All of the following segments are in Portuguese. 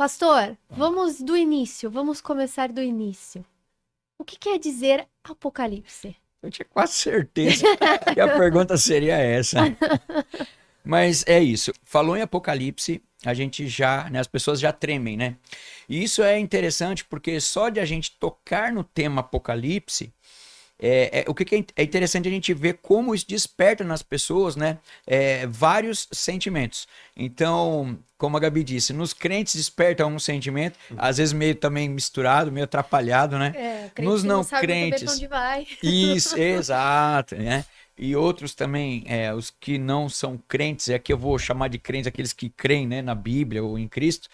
Pastor, vamos do início, vamos começar do início. O que quer dizer Apocalipse? Eu tinha quase certeza que a pergunta seria essa. Mas é isso. Falou em Apocalipse, a gente já, né, as pessoas já tremem, né? E isso é interessante porque só de a gente tocar no tema Apocalipse, o que é interessante a gente ver como isso desperta nas pessoas, né? Vários sentimentos. Então, como a Gabi disse, nos crentes desperta um sentimento, às vezes meio também misturado, meio atrapalhado, né? O crente Nos que não não sabe muito bem pra crentes, onde vai. isso, exato, né? E outros também, os que não são crentes, aqui eu vou chamar de crentes aqueles que creem, né, na Bíblia ou em Cristo.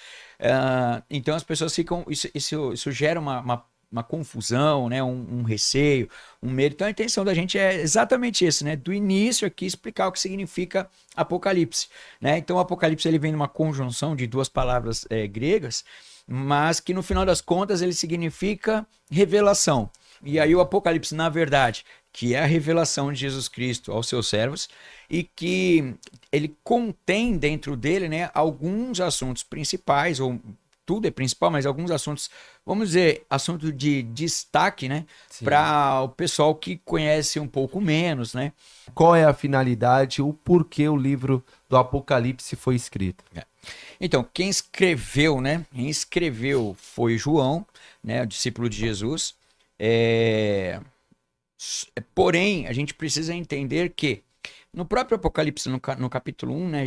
Então as pessoas ficam, isso gera uma confusão, né, um receio, um medo. Então a intenção da gente é exatamente isso, né? Do início aqui explicar o que significa Apocalipse, né? Então o Apocalipse ele vem numa conjunção de duas palavras gregas, mas que no final das contas ele significa revelação. E aí o Apocalipse, na verdade, que é a revelação de Jesus Cristo aos seus servos e que ele contém dentro dele, né, alguns assuntos principais, ou tudo é principal, mas alguns assuntos, vamos dizer, assunto de destaque, né, para o pessoal que conhece um pouco menos, né? Qual é a finalidade, o porquê o livro do Apocalipse foi escrito? Então, quem escreveu, né? Quem escreveu foi João, né, o discípulo de Jesus. Porém, a gente precisa entender que no próprio Apocalipse, no capítulo 1, né,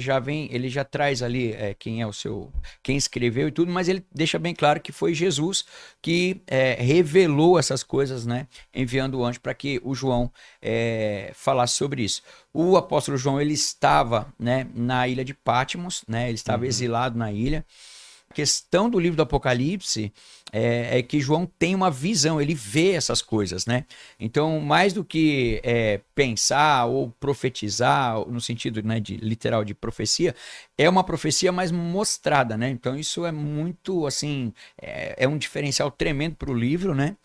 ele já traz ali quem escreveu e tudo, mas ele deixa bem claro que foi Jesus que revelou essas coisas, né, enviando o anjo para que o João falasse sobre isso. O apóstolo João, ele estava, né, na ilha de Patmos, né, ele estava exilado na ilha. A questão do livro do Apocalipse é que João tem uma visão, ele vê essas coisas, né? Então, mais do que pensar ou profetizar, no sentido, né, literal de profecia, é uma profecia mais mostrada, né? Então, isso é muito, assim, é um diferencial tremendo para o livro, né?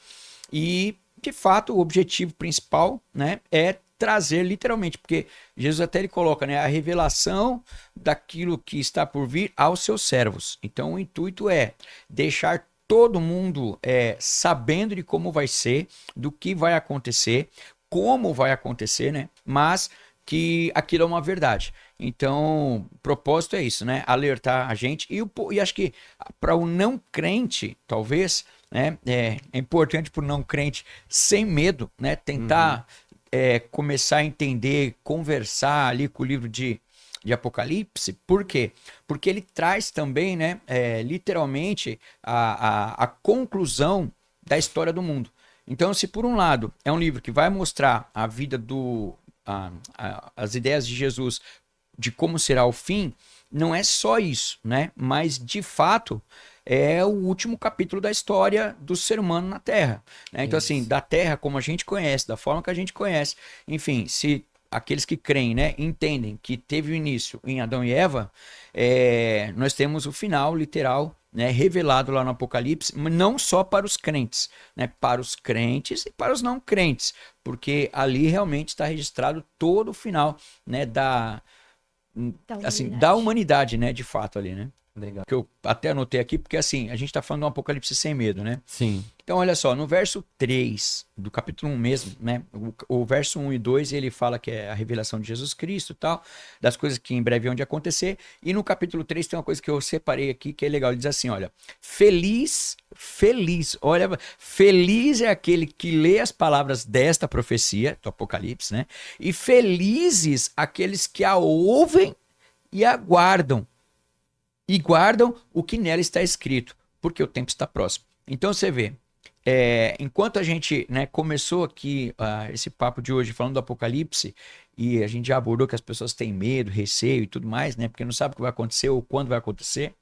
E, de fato, o objetivo principal, né, é trazer literalmente, porque Jesus até ele coloca, né, a revelação daquilo que está por vir aos seus servos. Então o intuito é deixar todo mundo sabendo de como vai ser, do que vai acontecer, como vai acontecer, né? Mas que aquilo é uma verdade. Então, o propósito é isso, né? Alertar a gente. E acho que para o não crente, talvez, né? É importante para o não crente, sem medo, né? Tentar começar a entender, conversar ali com o livro de Apocalipse. Por quê? Porque ele traz também, né, literalmente, a conclusão da história do mundo. Então, se por um lado é um livro que vai mostrar a vida as ideias de Jesus, de como será o fim, não é só isso, né? Mas, de fato, é o último capítulo da história do ser humano na Terra, né? Então, assim, da Terra como a gente conhece, da forma que a gente conhece, enfim, se aqueles que creem, né, entendem que teve o início em Adão e Eva, nós temos o final literal, né, revelado lá no Apocalipse, mas não só para os crentes, né, para os crentes e para os não crentes, porque ali realmente está registrado todo o final, né, da humanidade, né, de fato ali, né? Legal. Que eu até anotei aqui, porque assim, a gente está falando de um apocalipse sem medo, né? Sim. Então, olha só, no verso 3 do capítulo 1 mesmo, né? O verso 1 e 2, ele fala que é a revelação de Jesus Cristo e tal, das coisas que em breve hão de acontecer. E no capítulo 3 tem uma coisa que eu separei aqui, que é legal. Ele diz assim, olha, feliz, olha, feliz é aquele que lê as palavras desta profecia, do Apocalipse, né? E felizes aqueles que a ouvem e aguardam. E guardam o que nela está escrito, porque o tempo está próximo. Então você vê, enquanto a gente, né, começou aqui esse papo de hoje falando do Apocalipse, e a gente já abordou que as pessoas têm medo, receio e tudo mais, né, porque não sabe o que vai acontecer ou quando vai acontecer.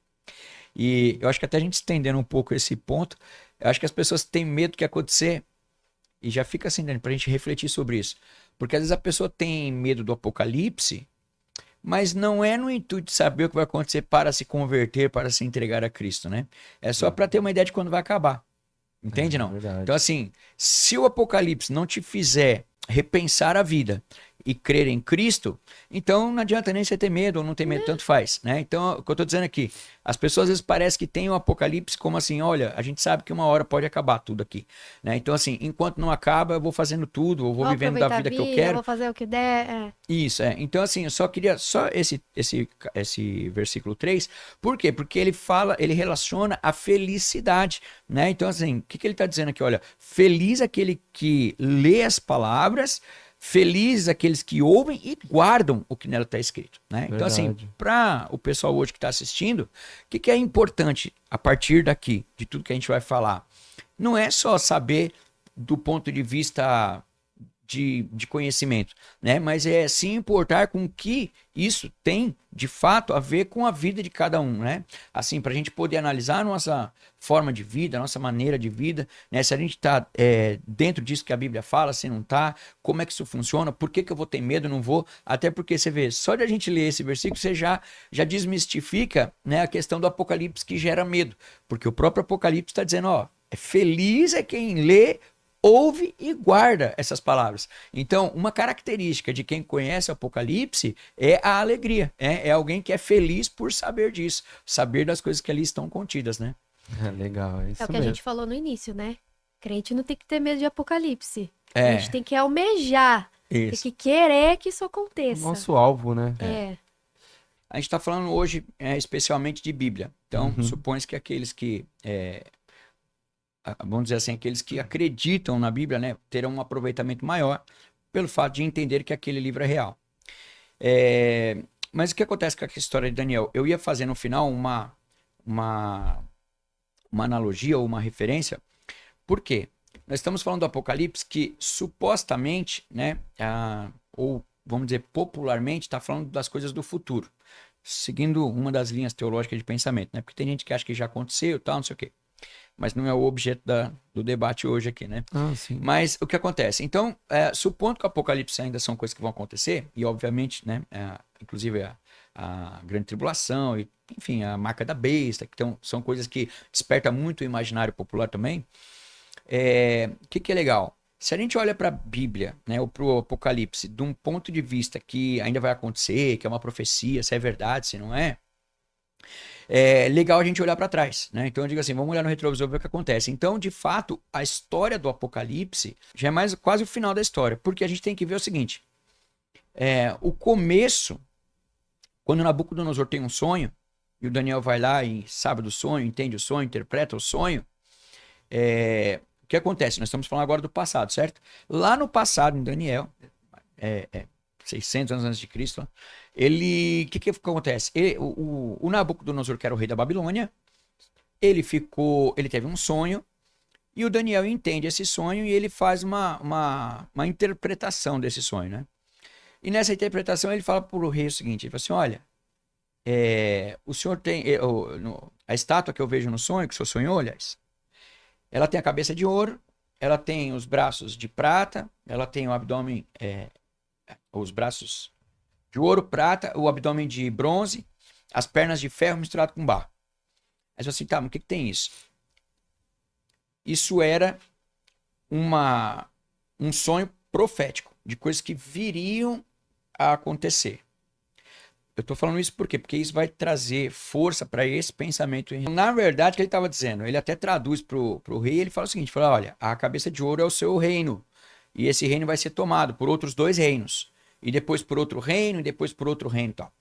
E eu acho que até a gente estendendo um pouco esse ponto, eu acho que as pessoas têm medo do que acontecer, e já fica assim, né, para a gente refletir sobre isso. Porque às vezes a pessoa tem medo do Apocalipse, mas não é no intuito de saber o que vai acontecer para se converter, para se entregar a Cristo, né? É só para ter uma ideia de quando vai acabar. Entende, não? Verdade. Então, assim, se o Apocalipse não te fizer repensar a vida, e crer em Cristo, então não adianta nem você ter medo ou não ter medo, tanto faz, né? Então, o que eu estou dizendo aqui, as pessoas às vezes parecem que tem o Apocalipse como assim, olha, a gente sabe que uma hora pode acabar tudo aqui, né? Então, assim, enquanto não acaba, eu vou fazendo tudo, eu vou vivendo da aproveitar vida a que eu quero. vou fazer o que der. Isso, é. Então, assim, eu só queria esse versículo 3. Por quê? Porque ele fala, ele relaciona a felicidade, né? Então, assim, o que ele está dizendo aqui? Olha, feliz aquele que lê as palavras, feliz aqueles que ouvem e guardam o que nela está escrito, né? Então, assim, Verdade. para o pessoal hoje que está assistindo, o que é importante a partir daqui, de tudo que a gente vai falar? Não é só saber do ponto de vista de conhecimento, né? Mas é se importar com o que isso tem, de fato, a ver com a vida de cada um, né? Assim, para a gente poder analisar a nossa forma de vida, a nossa maneira de vida, né? Se a gente está dentro disso que a Bíblia fala, se não está, como é que isso funciona, por que eu vou ter medo, não vou? Até porque você vê, só de a gente ler esse versículo, você já desmistifica, né, a questão do Apocalipse que gera medo, porque o próprio Apocalipse está dizendo, ó, feliz é quem lê, ouve e guarda essas palavras. Então, uma característica de quem conhece o Apocalipse é a alegria. É alguém que é feliz por saber disso, saber das coisas que ali estão contidas, né? Legal, é isso É o que mesmo. a gente falou no início, né? Crente não tem que ter medo de Apocalipse. A É, gente tem que almejar, tem isso. que querer que isso aconteça. Nosso alvo, né? A gente está falando hoje especialmente de Bíblia. Então, Uhum. supõe-se que aqueles que vamos dizer assim, aqueles que acreditam na Bíblia, né, terão um aproveitamento maior pelo fato de entender que aquele livro é real. Mas o que acontece com a história de Daniel? Eu ia fazer no final uma analogia ou uma referência. Por quê? Nós estamos falando do Apocalipse que supostamente, né, ou vamos dizer popularmente, está falando das coisas do futuro, seguindo uma das linhas teológicas de pensamento, né? Porque tem gente que acha que já aconteceu, tal, não sei o quê. Mas não é o objeto do debate hoje aqui, né? Ah, sim. Mas o que acontece? Então, supondo que o Apocalipse ainda são coisas que vão acontecer, e obviamente, né, inclusive a grande tribulação, e, enfim, a marca da besta, que são coisas que despertam muito o imaginário popular também. O que é legal? Se a gente olha para a Bíblia, né, ou para o Apocalipse, de um ponto de vista que ainda vai acontecer, que é uma profecia, se é verdade, se não é, legal a gente olhar para trás, né? Então eu digo assim, vamos olhar no retrovisor e ver o que acontece. Então, de fato, a história do Apocalipse já é mais quase o final da história, porque a gente tem que ver o seguinte: o começo, quando Nabucodonosor tem um sonho e o Daniel vai lá e sabe do sonho, entende o sonho, interpreta o sonho, o que acontece? Nós estamos falando agora do passado, certo? Lá no passado, em Daniel, 600 anos antes de Cristo, o que acontece? O Nabucodonosor, que era o rei da Babilônia, ele teve um sonho, e o Daniel entende esse sonho e ele faz uma interpretação desse sonho, né? E nessa interpretação ele fala para o rei o seguinte, ele fala assim, olha, o senhor tem, a estátua que eu vejo no sonho, que o senhor sonhou, aliás, ela tem a cabeça de ouro, ela tem os braços de prata, ela tem o abdômen, os braços de ouro, prata, o abdômen de bronze, as pernas de ferro misturado com barro. Aí você assim, tá, mas o que tem isso? Isso era um sonho profético, de coisas que viriam a acontecer. Eu tô falando isso por quê? Porque isso vai trazer força para esse pensamento. Na verdade, o que ele estava dizendo, ele até traduz pro rei, ele fala o seguinte, fala, olha, a cabeça de ouro é o seu reino, e esse reino vai ser tomado por outros 2 reinos, e depois por outro reino, e depois por outro reino e tal.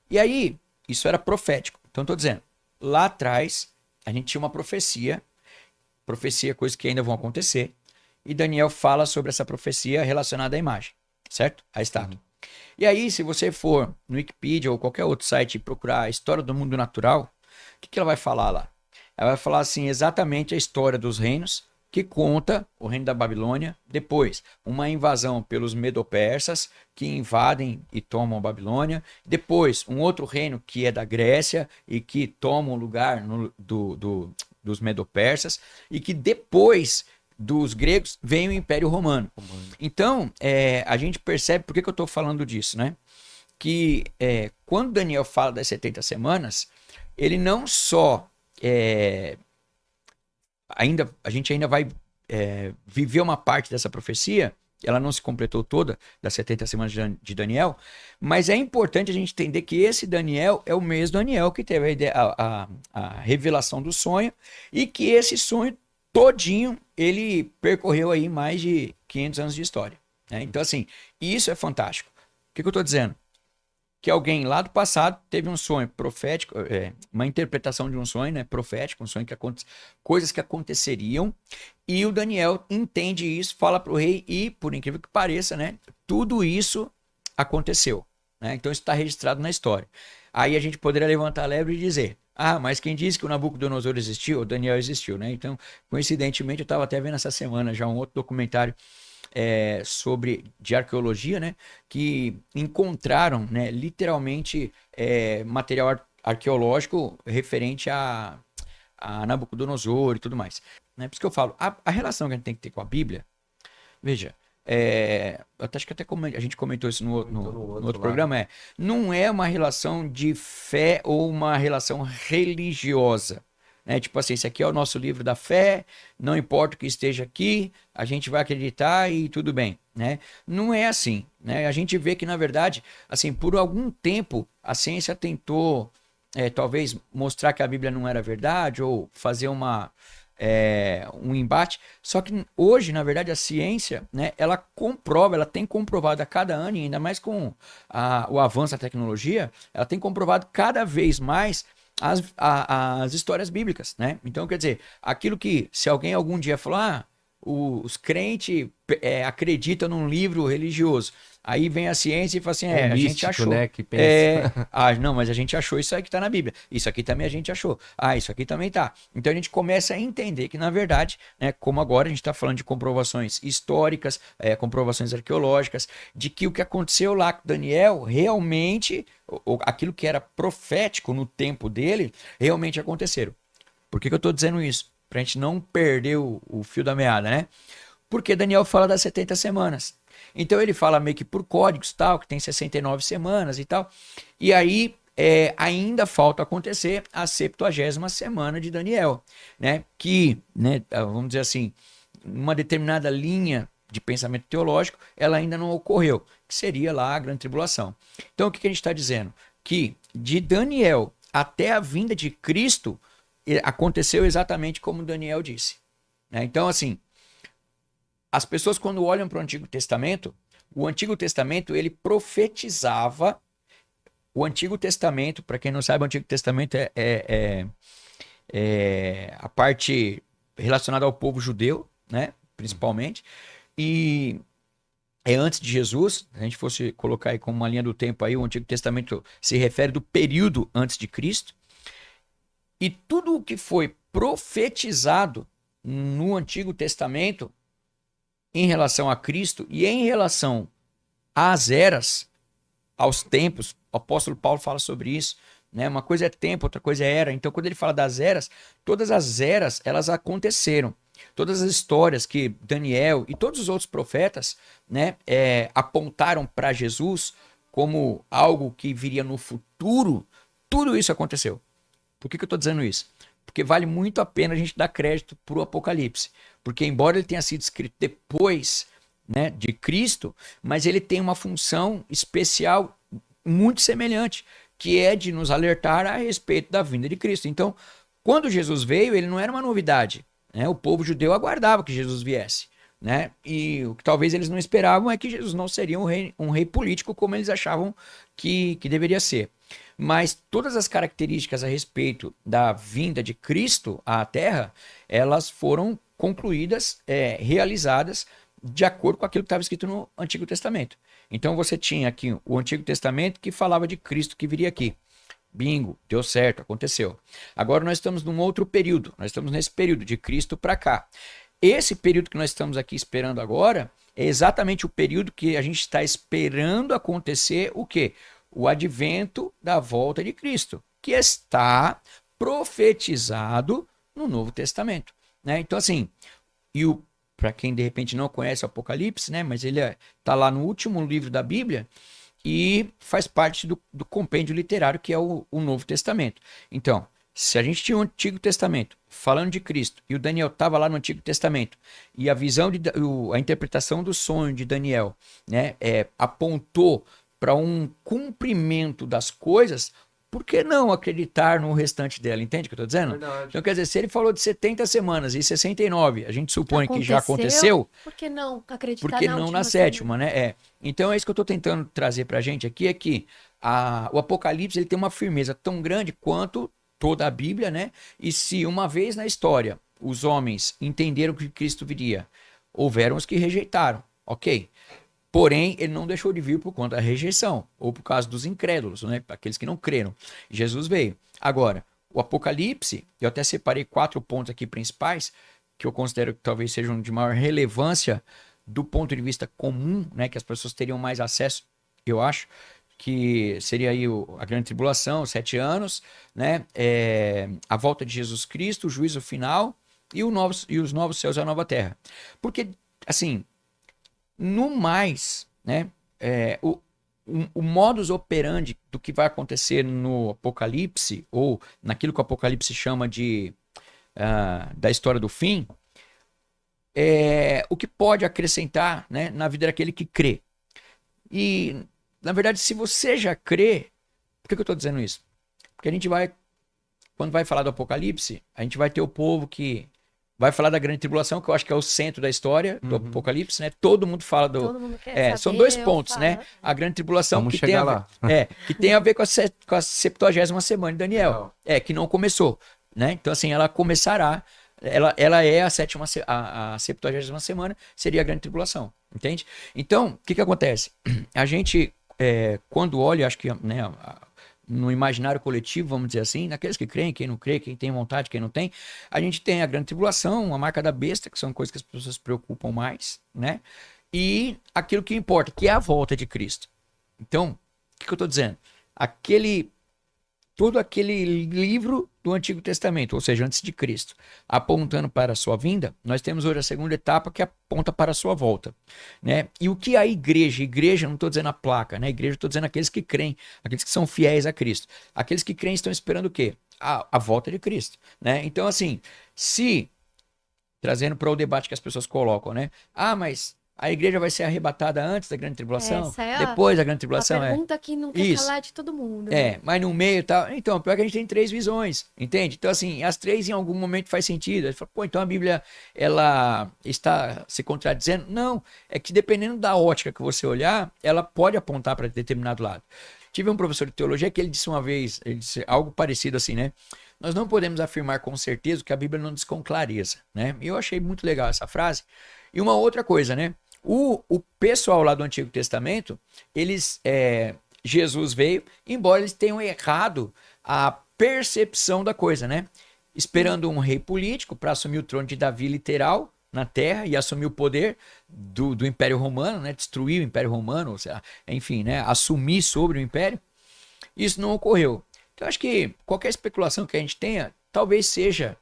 E aí, isso era profético. Então, estou dizendo, lá atrás, a gente tinha uma profecia, coisas que ainda vão acontecer, e Daniel fala sobre essa profecia relacionada à imagem, certo? A estátua. E aí, se você for no Wikipedia ou qualquer outro site e procurar a história do mundo natural, o que ela vai falar lá? Ela vai falar assim, exatamente a história dos reinos, que conta o reino da Babilônia, depois uma invasão pelos medo-persas, que invadem e tomam a Babilônia, depois um outro reino que é da Grécia e que toma o lugar dos medo-persas, e que depois dos gregos vem o Império Romano. Então, a gente percebe, por que eu estou falando disso, né? Que quando Daniel fala das 70 semanas, ele não só a gente ainda vai viver uma parte dessa profecia, ela não se completou toda, das 70 semanas de Daniel, mas é importante a gente entender que esse Daniel é o mesmo Daniel que teve a revelação do sonho, e que esse sonho todinho, ele percorreu aí mais de 500 anos de história, né? Então, assim, isso é fantástico. O que eu estou dizendo? Que alguém lá do passado teve um sonho profético, uma interpretação de um sonho, né, profético, um sonho coisas que aconteceriam, e o Daniel entende isso, fala para o rei, e, por incrível que pareça, né, tudo isso aconteceu, né? Então isso está registrado na história. Aí a gente poderia levantar a lebre e dizer: ah, mas quem disse que o Nabucodonosor existiu? O Daniel existiu, né? Então, coincidentemente, eu estava até vendo essa semana já um outro documentário de arqueologia, né, que encontraram, né, literalmente material arqueológico referente a Nabucodonosor e tudo mais, né? Por isso que eu falo, a relação que a gente tem que ter com a Bíblia, veja, acho que até a gente comentou isso no outro programa, não é uma relação de fé ou uma relação religiosa, né? Tipo assim, esse aqui é o nosso livro da fé, não importa o que esteja aqui, a gente vai acreditar e tudo bem, né? Não é assim, né? A gente vê que, na verdade, assim, por algum tempo, a ciência tentou, talvez, mostrar que a Bíblia não era verdade, ou fazer um embate. Só que hoje, na verdade, a ciência, né, ela tem comprovado a cada ano, e ainda mais com o avanço da tecnologia, ela tem comprovado cada vez mais as histórias bíblicas, né? Então, quer dizer, aquilo que, se alguém algum dia falar, os crentes acreditam num livro religioso, aí vem a ciência e fala assim, a gente achou, né, que pensa. não, mas a gente achou isso aí que tá na Bíblia, isso aqui também a gente achou, isso aqui também tá. Então a gente começa a entender que, na verdade, né, como agora a gente está falando de comprovações históricas, comprovações arqueológicas, de que o que aconteceu lá com Daniel, realmente, aquilo que era profético no tempo dele, realmente aconteceram. Por que eu estou dizendo isso? Para a gente não perder o fio da meada, né? Porque Daniel fala das 70 semanas. Então ele fala meio que por códigos, tal, que tem 69 semanas e tal. E aí ainda falta acontecer a 70ª semana de Daniel, né? Que, né, vamos dizer assim, uma determinada linha de pensamento teológico, ela ainda não ocorreu, que seria lá a grande tribulação. Então o que a gente está dizendo? Que de Daniel até a vinda de Cristo, aconteceu exatamente como Daniel disse, né? Então, assim, as pessoas, quando olham para o Antigo Testamento, o Antigo Testamento, ele profetizava. O Antigo Testamento, para quem não sabe, o Antigo Testamento é a parte relacionada ao povo judeu, né, principalmente, e é antes de Jesus. Se a gente fosse colocar aí como uma linha do tempo aí, o Antigo Testamento se refere do período antes de Cristo. E tudo o que foi profetizado no Antigo Testamento em relação a Cristo e em relação às eras, aos tempos, o apóstolo Paulo fala sobre isso, né? Uma coisa é tempo, outra coisa é era. Então, quando ele fala das eras, todas as eras, elas aconteceram. Todas as histórias que Daniel e todos os outros profetas, né, apontaram para Jesus como algo que viria no futuro, tudo isso aconteceu. Por que eu estou dizendo isso? Porque vale muito a pena a gente dar crédito para o Apocalipse. Porque, embora ele tenha sido escrito depois, né, de Cristo, mas ele tem uma função especial muito semelhante, que é de nos alertar a respeito da vinda de Cristo. Então, quando Jesus veio, ele não era uma novidade, né? O povo judeu aguardava que Jesus viesse, né? E o que talvez eles não esperavam é que Jesus não seria um rei político como eles achavam que deveria ser. Mas todas as características a respeito da vinda de Cristo à Terra, elas foram concluídas, realizadas de acordo com aquilo que estava escrito no Antigo Testamento. Então você tinha aqui o Antigo Testamento que falava de Cristo que viria aqui. Bingo, deu certo, aconteceu. Agora nós estamos num outro período, nós estamos nesse período de Cristo para cá. Esse período que nós estamos aqui esperando agora é exatamente o período que a gente está esperando acontecer o quê? O advento da volta de Cristo, que está profetizado no Novo Testamento, né? Então, assim, para quem de repente não conhece o Apocalipse, né? Mas ele está lá no último livro da Bíblia e faz parte do compêndio literário que é o Novo Testamento. Então, Se a gente tinha o Antigo Testamento falando de Cristo e o Daniel estava lá no Antigo Testamento e a visão a interpretação do sonho de Daniel, né, apontou para um cumprimento das coisas, por que não acreditar no restante dela? Entende o que eu estou dizendo? Verdade. Então, quer dizer, se ele falou de 70 semanas e 69, a gente supõe que já aconteceu, Por que não acreditar por que na não última na sétima, né? Então é isso que eu estou tentando trazer para a gente aqui, é que o Apocalipse ele tem uma firmeza tão grande quanto toda a Bíblia, né? E se uma vez na história os homens entenderam que Cristo viria, houveram os que rejeitaram, ok? Porém, ele não deixou de vir por conta da rejeição, ou por causa dos incrédulos, né? Aqueles que não creram. Jesus veio. Agora, o Apocalipse, eu até separei 4 pontos aqui principais, que eu considero que talvez sejam de maior relevância do ponto de vista comum, né? Que as pessoas teriam mais acesso, eu acho, que seria aí a grande tribulação, os 7 anos, né? A volta de Jesus Cristo, o juízo final e os novos céus e a nova terra. Porque, assim, no mais, né, o modus operandi do que vai acontecer no Apocalipse, ou naquilo que o Apocalipse chama de da história do fim, é o que pode acrescentar, né, na vida daquele que crê. E, na verdade, se você já crê, por que eu estou dizendo isso? Porque a gente vai, quando vai falar do Apocalipse, a gente vai ter o povo que vai falar da grande tribulação, que eu acho que é o centro da história do Apocalipse, né? Todo mundo fala do... Todo mundo quer saber, são 2 eu pontos, falo. né? A grande tribulação Vamos que chegar tem lá. que tem a ver com a 70ª semana de Daniel. Legal. Que não começou, né? Então, assim, ela começará, ela é a 70ª semana, seria a grande tribulação, entende? Então, o que acontece? A gente, quando olha, acho que, né, no imaginário coletivo, vamos dizer assim, naqueles que creem, quem não crê, quem tem vontade, quem não tem, a gente tem a grande tribulação, a marca da besta, que são coisas que as pessoas se preocupam mais, né? E aquilo que importa, que é a volta de Cristo. Então, o que eu estou dizendo? Todo aquele livro do Antigo Testamento, ou seja, antes de Cristo, apontando para a sua vinda, nós temos hoje a segunda etapa que aponta para a sua volta, né? E o que a igreja, não estou dizendo a placa, né? Igreja, estou dizendo aqueles que creem, aqueles que são fiéis a Cristo. Aqueles que creem estão esperando o quê? A volta de Cristo, né? Então, assim, trazendo para o debate que as pessoas colocam, né? Mas a igreja vai ser arrebatada antes da grande tribulação? Essa é depois da grande a tribulação? pergunta que não quer Isso. calar de todo mundo. Né? Mas no meio e tal. Então, pior que a gente tem 3 visões, entende? Então, assim, as 3 em algum momento faz sentido. Aí fala, pô, então a Bíblia, ela está se contradizendo? Não, é que dependendo da ótica que você olhar, ela pode apontar para determinado lado. Tive um professor de teologia que ele disse uma vez, ele disse algo parecido assim, né? Nós não podemos afirmar com certeza que a Bíblia não diz com clareza, né? E eu achei muito legal essa frase. E uma outra coisa, né? O pessoal lá do Antigo Testamento, Jesus veio, embora eles tenham errado a percepção da coisa, né? Esperando um rei político para assumir o trono de Davi literal na terra e assumir o poder do Império Romano, né? Destruir o Império Romano, ou seja, enfim, né? Assumir sobre o Império. Isso não ocorreu. Então, acho que qualquer especulação que a gente tenha, talvez seja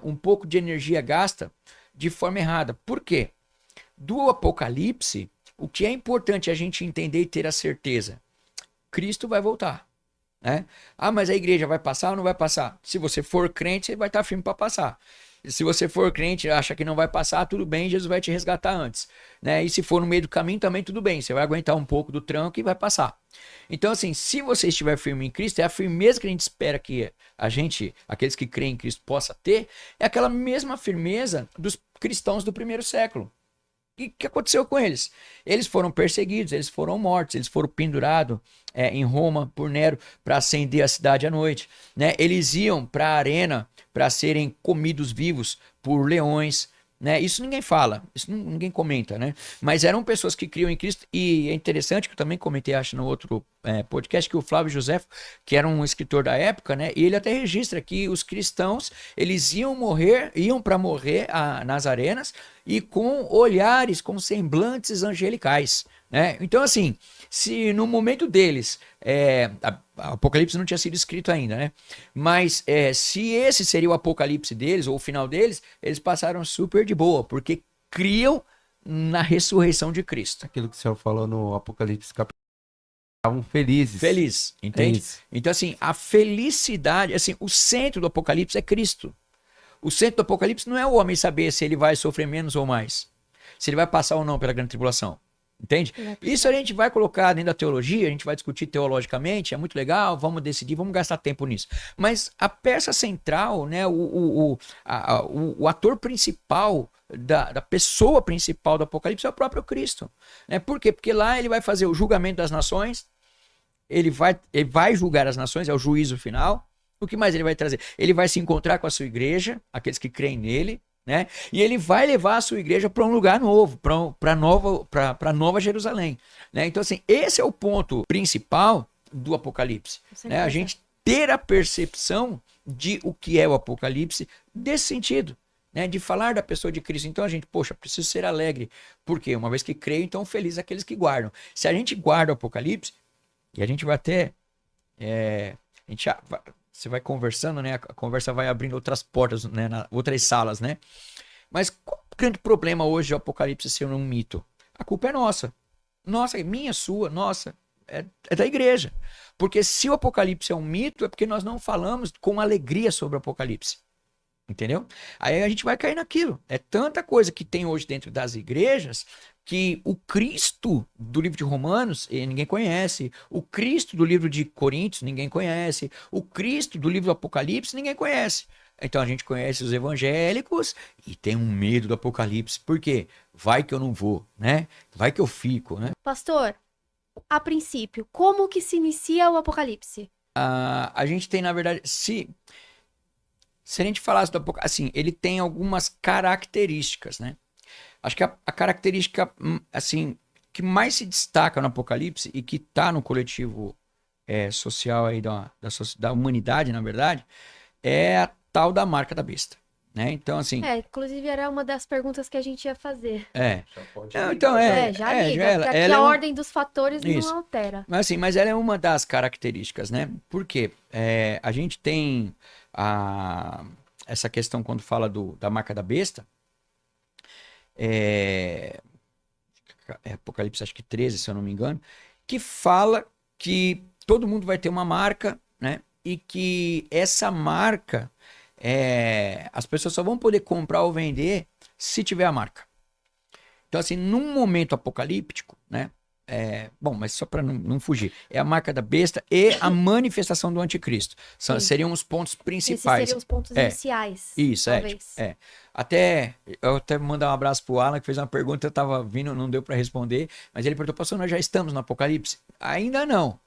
um pouco de energia gasta de forma errada. Por quê? Do Apocalipse, o que é importante a gente entender e ter a certeza? Cristo vai voltar, né? Mas a igreja vai passar ou não vai passar? Se você for crente, você vai estar firme para passar. Se você for crente e acha que não vai passar, tudo bem, Jesus vai te resgatar antes, né? E se for no meio do caminho, também tudo bem. Você vai aguentar um pouco do tranco e vai passar. Então, assim, se você estiver firme em Cristo, é a firmeza que a gente espera que aqueles que creem em Cristo, possa ter, é aquela mesma firmeza dos cristãos do primeiro século. O que aconteceu com eles? Eles foram perseguidos, eles foram mortos, eles foram pendurados em Roma por Nero para acender a cidade à noite, né? Eles iam para a arena para serem comidos vivos por leões, né? Isso ninguém fala, isso ninguém comenta, né? Mas eram pessoas que criam em Cristo, e é interessante que eu também comentei, acho, no outro podcast, que o Flávio Josefo, que era um escritor da época, né? E ele até registra que os cristãos, eles iam para morrer nas arenas, e com olhares, com semblantes angelicais, né? Então, assim, se no momento deles, a Apocalipse não tinha sido escrito ainda, né? Mas se esse seria o Apocalipse deles, ou o final deles, eles passaram super de boa, porque criam na ressurreição de Cristo. Aquilo que o senhor falou no Apocalipse capítulo Estavam felizes. Feliz, É entende? isso. Então, assim, a felicidade, assim, o centro do Apocalipse é Cristo. O centro do Apocalipse não é o homem saber se ele vai sofrer menos ou mais, se ele vai passar ou não pela grande tribulação. Entende? Ele vai Isso a gente vai colocar dentro da teologia, a gente vai discutir teologicamente, é muito legal, vamos decidir, vamos gastar tempo nisso. Mas a peça central, né, o ator principal, da pessoa principal do Apocalipse é o próprio Cristo. Né? Por quê? Porque lá ele vai fazer o julgamento das nações, ele vai julgar as nações, é o juízo final. O que mais ele vai trazer? Ele vai se encontrar com a sua igreja, aqueles que creem nele, né? E ele vai levar a sua igreja para um lugar novo, para Nova Jerusalém, né? Então, assim, esse é o ponto principal do Apocalipse, Com né? A certeza. gente ter a percepção de o que é o Apocalipse desse sentido, né? De falar da pessoa de Cristo. Então, a gente, poxa, preciso ser alegre. Por quê? Uma vez que creio, então feliz aqueles que guardam. Se a gente guarda o Apocalipse, e a gente vai até... a gente você vai conversando, né? A conversa vai abrindo outras portas, né? Outras salas, né? Mas qual o grande problema hoje do Apocalipse ser um mito? A culpa é nossa. Nossa, minha, sua, nossa. É da igreja. Porque se o Apocalipse é um mito, é porque nós não falamos com alegria sobre o Apocalipse. Entendeu? Aí a gente vai cair naquilo. É tanta coisa que tem hoje dentro das igrejas que o Cristo do livro de Romanos ninguém conhece. O Cristo do livro de Coríntios ninguém conhece. O Cristo do livro do Apocalipse ninguém conhece. Então a gente conhece os evangélicos e tem um medo do Apocalipse. Por quê? Vai que eu não vou, né? Vai que eu fico, né? Pastor, a princípio, como que se inicia o Apocalipse? A gente tem, na verdade, se a gente falasse do Apocalipse, assim, ele tem algumas características, né? Acho que a característica, assim, que mais se destaca no Apocalipse e que está no coletivo social aí da humanidade, na verdade, é a tal da marca da besta, né? Então, assim, Inclusive era uma das perguntas que a gente ia fazer. Não, então Já liga, porque aqui ela a é ordem dos fatores Isso. não altera. Mas assim, mas ela é uma das características, né? Por quê? A gente tem essa questão quando fala da marca da besta, Apocalipse acho que 13, se eu não me engano, que fala que todo mundo vai ter uma marca, né? E que essa marca, as pessoas só vão poder comprar ou vender se tiver a marca. Então, assim, num momento apocalíptico, né? Bom, mas só para não fugir, é a marca da besta e a manifestação do anticristo. Sim. Seriam os pontos Esses principais. seriam os pontos iniciais. Isso, talvez. Eu até mandar um abraço pro Alan, que fez uma pergunta, eu tava vindo, não deu para responder, mas ele perguntou, pastor, nós já estamos no Apocalipse? Ainda não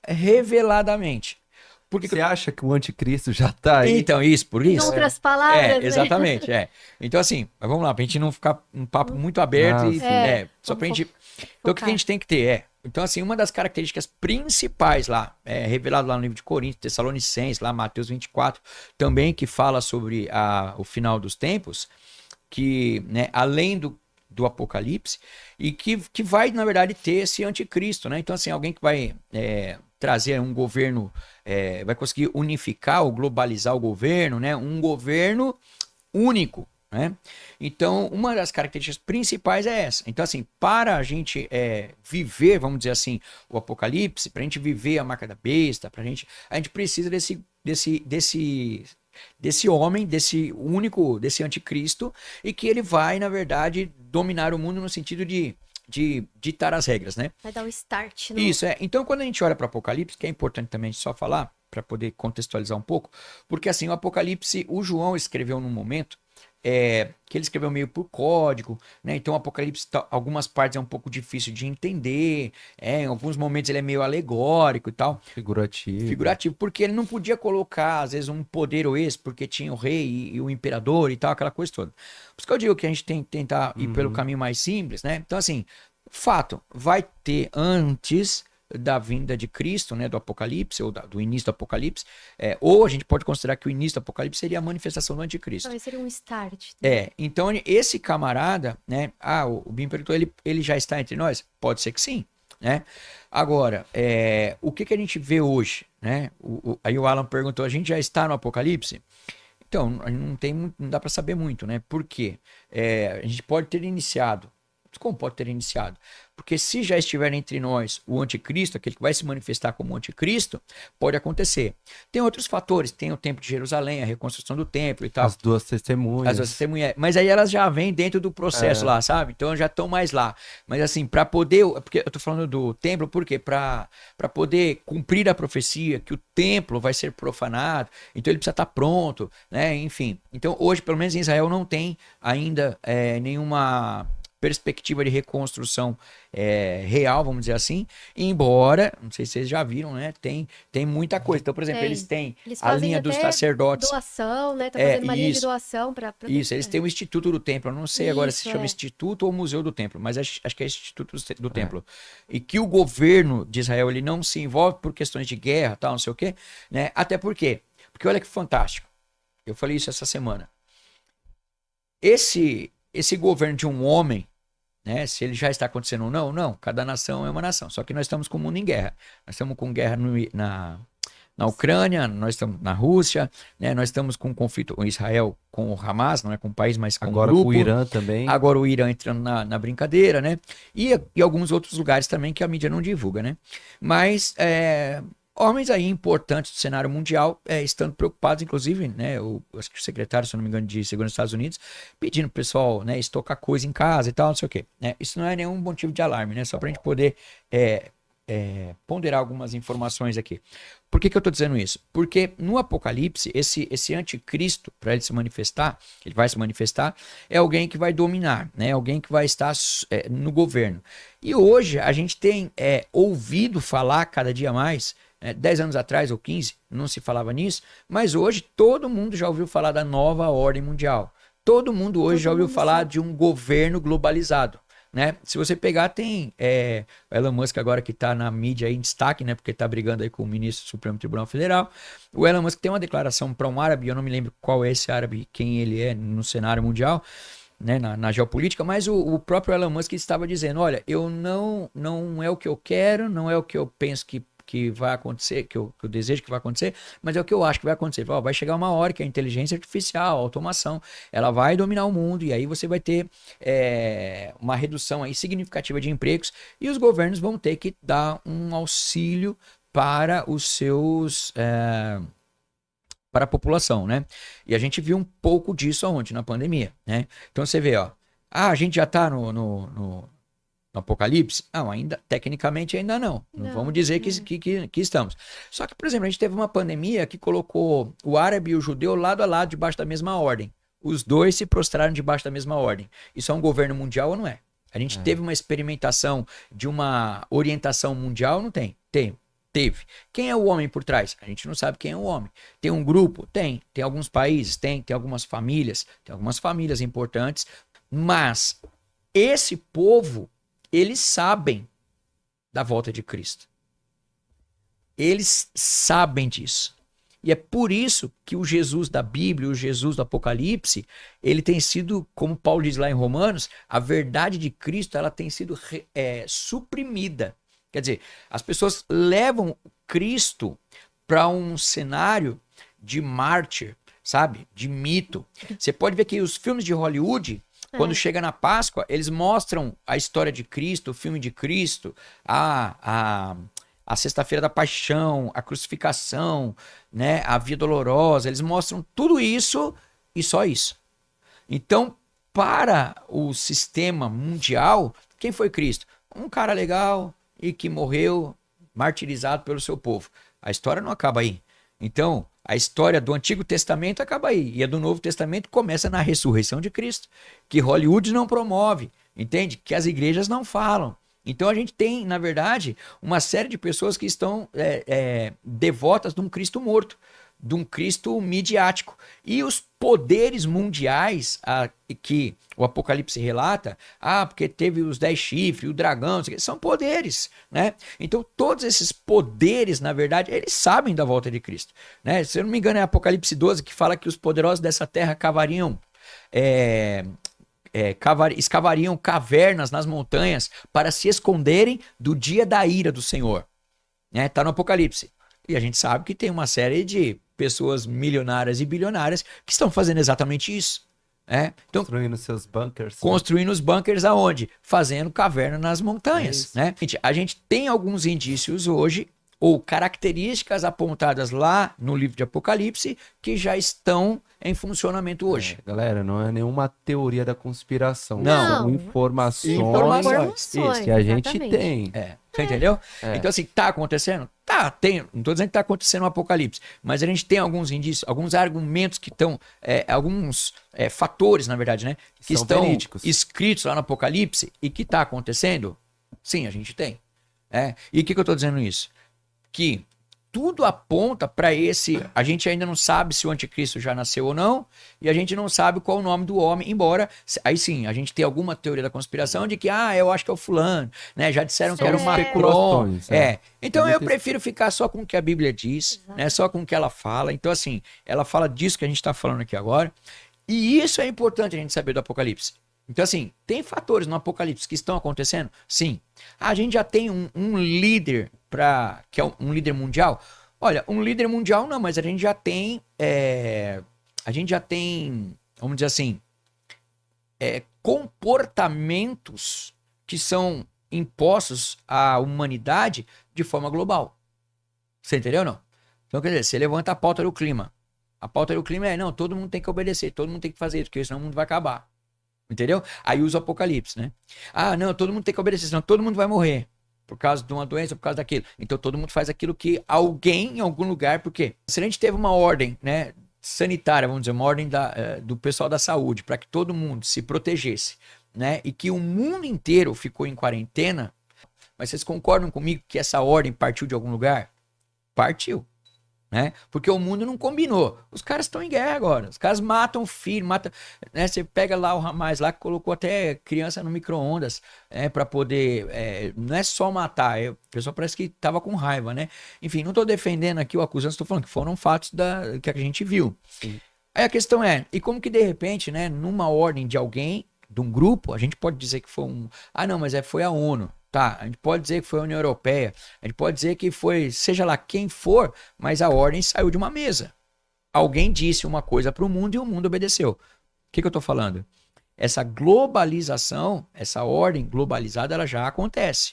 reveladamente. Porque Você acha que o anticristo já tá aí? Então, por Em isso. outras palavras, né? Exatamente, Então, assim, mas vamos lá, pra gente não ficar um papo muito aberto Ah, e sim. só pra Vamos gente. Então, o que a gente tem que ter Então, assim, uma das características principais lá, revelado lá no livro de Coríntios, Tessalonicenses, lá Mateus 24, também que fala sobre o final dos tempos, que, né, além do Apocalipse, e que vai, na verdade, ter esse anticristo, né? Então, assim, alguém que vai trazer um governo, vai conseguir unificar ou globalizar o governo, né? Um governo único, né? Então, uma das características principais é essa. Então, assim, para a gente viver, vamos dizer assim, o Apocalipse, para a gente viver a marca da besta, a gente precisa desse homem, desse anticristo, e que ele vai, na verdade, dominar o mundo no sentido de ditar as regras, né? Vai dar o start. Isso, Então, quando a gente olha para o Apocalipse, que é importante também só falar, para poder contextualizar um pouco, porque assim, o Apocalipse, o João escreveu num momento que ele escreveu meio por código, né? Então o Apocalipse, algumas partes é um pouco difícil de entender, em alguns momentos ele é meio alegórico e tal. Figurativo, porque ele não podia colocar, às vezes, um poder ou esse, porque tinha o rei e o imperador e tal, aquela coisa toda. Por isso que eu digo que a gente tem que tentar ir pelo caminho mais simples, né? Então, assim, fato, vai ter antes da vinda de Cristo, né, do Apocalipse, ou do início do Apocalipse, ou a gente pode considerar que o início do Apocalipse seria a manifestação do anticristo. Talvez seria um start. Então esse camarada, né, o Bim perguntou, ele já está entre nós? Pode ser que sim, né? Agora, o que a gente vê hoje, né? Aí o Alan perguntou, a gente já está no Apocalipse? Então, não dá para saber muito, né? Por quê? A gente pode ter iniciado Como pode ter iniciado? Porque se já estiver entre nós o anticristo, aquele que vai se manifestar como anticristo, pode acontecer. Tem outros fatores, tem o templo de Jerusalém, a reconstrução do templo e tal. As duas testemunhas. As duas testemunhas. Mas aí elas já vêm dentro do processo lá, sabe? Então já estão mais lá. Mas assim, para poder. Porque eu tô falando do templo, por quê? Para poder cumprir a profecia que o templo vai ser profanado, então ele precisa estar pronto, né? Enfim. Então hoje, pelo menos em Israel, não tem ainda nenhuma perspectiva de reconstrução real, vamos dizer assim, embora, não sei se vocês já viram, né, tem muita coisa. Então, por exemplo, eles têm Eles a fazem linha dos até sacerdotes. doação, né? Tá fazendo uma linha de isso. doação para Isso, eles têm o Instituto do Templo. Eu não sei agora se Isso, chama é. Instituto ou Museu do Templo, mas acho que é Instituto do Templo. E que o governo de Israel ele não se envolve por questões de guerra, tal, não sei o quê, né? Até por quê? Porque olha que fantástico. Eu falei isso essa semana. Esse governo de um homem, né, se ele já está acontecendo ou não, não. Cada nação é uma nação. Só que nós estamos com o mundo em guerra. Nós estamos com guerra na Ucrânia, nós estamos na Rússia, né, nós estamos com um conflito com Israel, com o Hamas, não é com o país, mas com Agora o grupo. com o Irã também. Agora o Irã entrando na brincadeira, né? E alguns outros lugares também que a mídia não divulga, né? Mas homens aí importantes do cenário mundial estando preocupados, inclusive, né? Acho que o secretário, se eu não me engano, de Segurança dos Estados Unidos, pedindo pro pessoal, né, estocar coisa em casa e tal, não sei o quê, né? Isso não é nenhum motivo de alarme, né? Só pra gente poder ponderar algumas informações aqui. Por que eu estou dizendo isso? Porque no Apocalipse, esse anticristo, para ele se manifestar, ele vai se manifestar, é alguém que vai dominar, né? Alguém que vai estar no governo. E hoje a gente tem ouvido falar cada dia mais, 10 anos atrás ou 15, não se falava nisso, mas hoje todo mundo já ouviu falar da nova ordem mundial. Todo mundo hoje já ouviu falar de um governo globalizado. Né? Se você pegar, tem o Elon Musk agora que está na mídia aí em destaque, né? Porque está brigando aí com o ministro do Supremo Tribunal Federal. O Elon Musk tem uma declaração para um árabe, eu não me lembro qual é esse árabe, quem ele é no cenário mundial, né? Na geopolítica, mas o próprio Elon Musk estava dizendo, olha, eu não é o que eu quero, não é o que eu penso que vai acontecer, que eu desejo que vai acontecer, mas é o que eu acho que vai acontecer. Vai chegar uma hora que a inteligência artificial, a automação, ela vai dominar o mundo e aí você vai ter uma redução aí significativa de empregos e os governos vão ter que dar um auxílio para os seus... para a população, né? E a gente viu um pouco disso ontem, na pandemia, né? Então você vê, ó, a gente já está no Apocalipse? Não, ainda, tecnicamente ainda não. Não vamos dizer que estamos. Só que, por exemplo, a gente teve uma pandemia que colocou o árabe e o judeu lado a lado, debaixo da mesma ordem. Os dois se prostraram debaixo da mesma ordem. Isso é um governo mundial ou não é? A gente teve uma experimentação de uma orientação mundial? Não tem? Teve. Quem é o homem por trás? A gente não sabe quem é o homem. Tem um grupo? Tem. Tem alguns países? Tem algumas famílias? Tem algumas famílias importantes. Mas esse povo, eles sabem da volta de Cristo. Eles sabem disso. E é por isso que o Jesus da Bíblia, o Jesus do Apocalipse, ele tem sido, como Paulo diz lá em Romanos, a verdade de Cristo ela tem sido suprimida. Quer dizer, as pessoas levam Cristo para um cenário de mártir, sabe? De mito. Você pode ver que os filmes de Hollywood, quando chega na Páscoa, eles mostram a história de Cristo, o filme de Cristo, a Sexta-feira da Paixão, a crucificação, né, a Via Dolorosa. Eles mostram tudo isso e só isso. Então, para o sistema mundial, quem foi Cristo? Um cara legal e que morreu martirizado pelo seu povo. A história não acaba aí. Então, a história do Antigo Testamento acaba aí. E a do Novo Testamento começa na ressurreição de Cristo, que Hollywood não promove, entende? Que as igrejas não falam. Então a gente tem, na verdade, uma série de pessoas que estão devotas de um Cristo morto, de um Cristo midiático. E os poderes mundiais que o Apocalipse relata, porque teve os 10 chifres, o dragão, são poderes, né? Então todos esses poderes, na verdade, eles sabem da volta de Cristo, né? Se eu não me engano é Apocalipse 12 que fala que os poderosos dessa terra escavariam cavernas nas montanhas para se esconderem do dia da ira do Senhor, né? Tá no Apocalipse. E a gente sabe que tem uma série de pessoas milionárias e bilionárias que estão fazendo exatamente isso, Então, Construindo seus bunkers. construindo os bunkers aonde? Fazendo caverna nas montanhas, É né? A gente tem alguns indícios hoje, ou características apontadas lá no livro de Apocalipse, que já estão em funcionamento hoje. Galera, não é nenhuma teoria da conspiração. Não. São informações Informações. que a gente exatamente. tem. Você entendeu? É. Então, assim, tá acontecendo? Tá, tem. Não tô dizendo que tá acontecendo um apocalipse, mas a gente tem alguns indícios, alguns argumentos que estão, alguns fatores, na verdade, né? Que São estão verídicos. escritos lá no Apocalipse e que tá acontecendo? Sim, a gente tem. E o que eu tô dizendo isso? Que tudo aponta para esse. A gente ainda não sabe se o anticristo já nasceu ou não, e a gente não sabe qual o nome do homem, embora aí sim, a gente tem alguma teoria da conspiração de que, eu acho que é o fulano, né? Já disseram que São era o Macron. especulações, Então É eu muito- prefiro ficar só com o que a Bíblia diz, né? Só com o que ela fala. Então, assim, ela fala disso que a gente está falando aqui agora. E isso é importante a gente saber do Apocalipse. Então, assim, tem fatores no Apocalipse que estão acontecendo? Sim. A gente já tem um líder que é um líder mundial? Olha, um líder mundial não, mas a gente já tem, vamos dizer assim, comportamentos que são impostos à humanidade de forma global. Você entendeu ou não? Então, quer dizer, você levanta a pauta do clima. A pauta do clima não, todo mundo tem que obedecer, todo mundo tem que fazer isso, porque senão o mundo vai acabar. Entendeu? Aí usa o Apocalipse, né? Não, todo mundo tem que obedecer, senão todo mundo vai morrer. Por causa de uma doença, por causa daquilo. Então todo mundo faz aquilo que alguém em algum lugar, porque se a gente teve uma ordem, né, sanitária, vamos dizer, uma ordem do pessoal da saúde, para que todo mundo se protegesse, né, e que o mundo inteiro ficou em quarentena, mas vocês concordam comigo que essa ordem partiu de algum lugar? Partiu. Né? Porque o mundo não combinou. Os caras estão em guerra agora. Os caras matam filho, matam. Né? Você pega lá o Hamas lá que colocou até criança no micro-ondas para poder. Não é só matar. O pessoal parece que tava com raiva, né? Enfim, não estou defendendo aqui o acusando, estou falando que foram fatos que a gente viu. Sim. Aí a questão e como que de repente, né, numa ordem de alguém, de um grupo, a gente pode dizer que foi um. Não, mas foi a ONU. Tá, a gente pode dizer que foi a União Europeia, a gente pode dizer que foi, seja lá quem for, mas a ordem saiu de uma mesa. Alguém disse uma coisa para o mundo e o mundo obedeceu. O que eu estou falando? Essa globalização, essa ordem globalizada, ela já acontece.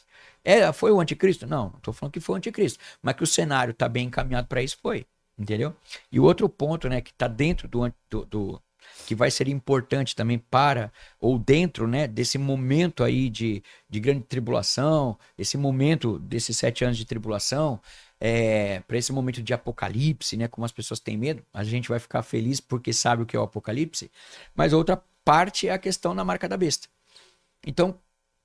Foi o anticristo? Não estou falando que foi o anticristo, mas que o cenário está bem encaminhado para isso, foi. Entendeu? E o outro ponto, né, que está dentro que vai ser importante também ou dentro, né, desse momento aí de grande tribulação, esse momento desses 7 anos de tribulação, para esse momento de apocalipse, né, como as pessoas têm medo, a gente vai ficar feliz porque sabe o que é o apocalipse, mas outra parte é a questão da marca da besta. Então,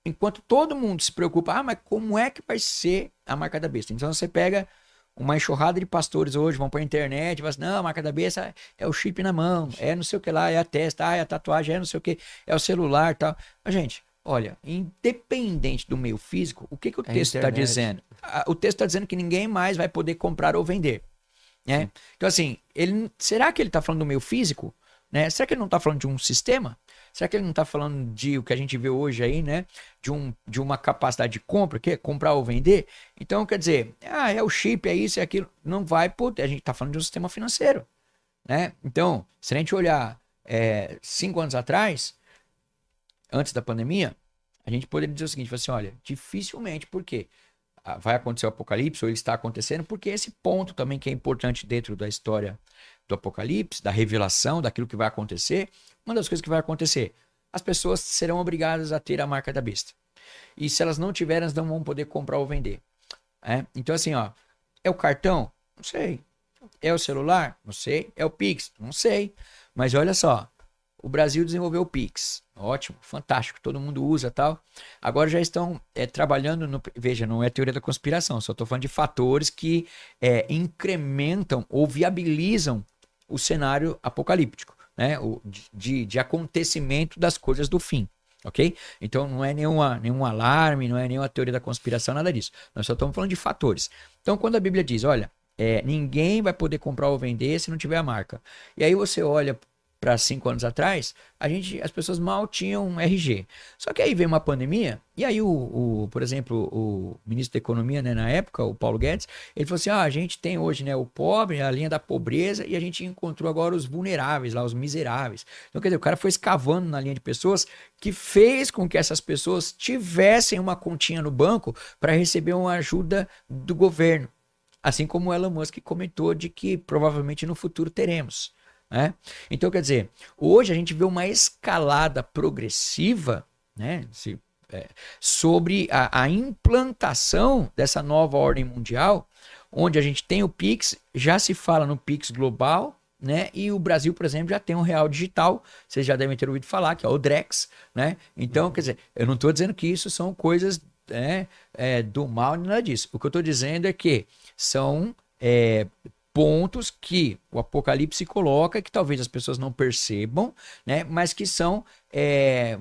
enquanto todo mundo se preocupa, mas como é que vai ser a marca da besta? Então você pega uma enxurrada de pastores hoje, vão para a internet, vão assim, não, a marca da besta é o chip na mão, não sei o que lá, é a testa, é a tatuagem, não sei o que, é o celular e tal. Mas, gente, olha, independente do meio físico, o que o texto está dizendo? O texto está dizendo que ninguém mais vai poder comprar ou vender. Né? Então, assim, será que ele está falando do meio físico? Né? Será que ele não está falando de um sistema? Será que ele não está falando de o que a gente vê hoje aí, né? De uma capacidade de compra, que é comprar ou vender? Então, quer dizer, é o chip, é isso, é aquilo. Não vai poder. A gente está falando de um sistema financeiro. Né? Então, se a gente olhar 5 anos atrás, antes da pandemia, a gente poderia dizer o seguinte, assim, olha, dificilmente, por quê? Vai acontecer o apocalipse, ou ele está acontecendo, porque esse ponto também que é importante dentro da história do apocalipse, da revelação, daquilo que vai acontecer, uma das coisas que vai acontecer, as pessoas serão obrigadas a ter a marca da besta. E se elas não tiverem, elas não vão poder comprar ou vender. Então assim, é o cartão? Não sei. É o celular? Não sei. É o Pix? Não sei. Mas olha só, o Brasil desenvolveu o Pix. Ótimo, fantástico, todo mundo usa e tal. Agora já estão trabalhando veja, não é teoria da conspiração, só estou falando de fatores que incrementam ou viabilizam o cenário apocalíptico, né? De acontecimento das coisas do fim, ok? Então não é nenhum alarme, não é nenhuma teoria da conspiração, nada disso. Nós só estamos falando de fatores. Então quando a Bíblia diz, olha, ninguém vai poder comprar ou vender se não tiver a marca. E aí você olha para 5 anos atrás, as pessoas mal tinham RG. Só que aí veio uma pandemia, e aí por exemplo, o ministro da Economia, né, na época, o Paulo Guedes, ele falou assim, a gente tem hoje, né, o pobre, a linha da pobreza, e a gente encontrou agora os vulneráveis lá, os miseráveis. Então, quer dizer, o cara foi escavando na linha de pessoas que fez com que essas pessoas tivessem uma continha no banco para receber uma ajuda do governo. Assim como o Elon Musk comentou de que provavelmente no futuro teremos. Né? Então, quer dizer, hoje a gente vê uma escalada progressiva, né, sobre a implantação dessa nova ordem mundial, onde a gente tem o Pix, já se fala no Pix global, né? E o Brasil, por exemplo, já tem um real digital, vocês já devem ter ouvido falar, que é o Drex, né? Então, quer dizer, eu não estou dizendo que isso são coisas do mal, nada disso. O que eu estou dizendo é que são pontos que o Apocalipse coloca, que talvez as pessoas não percebam, né? Mas que são,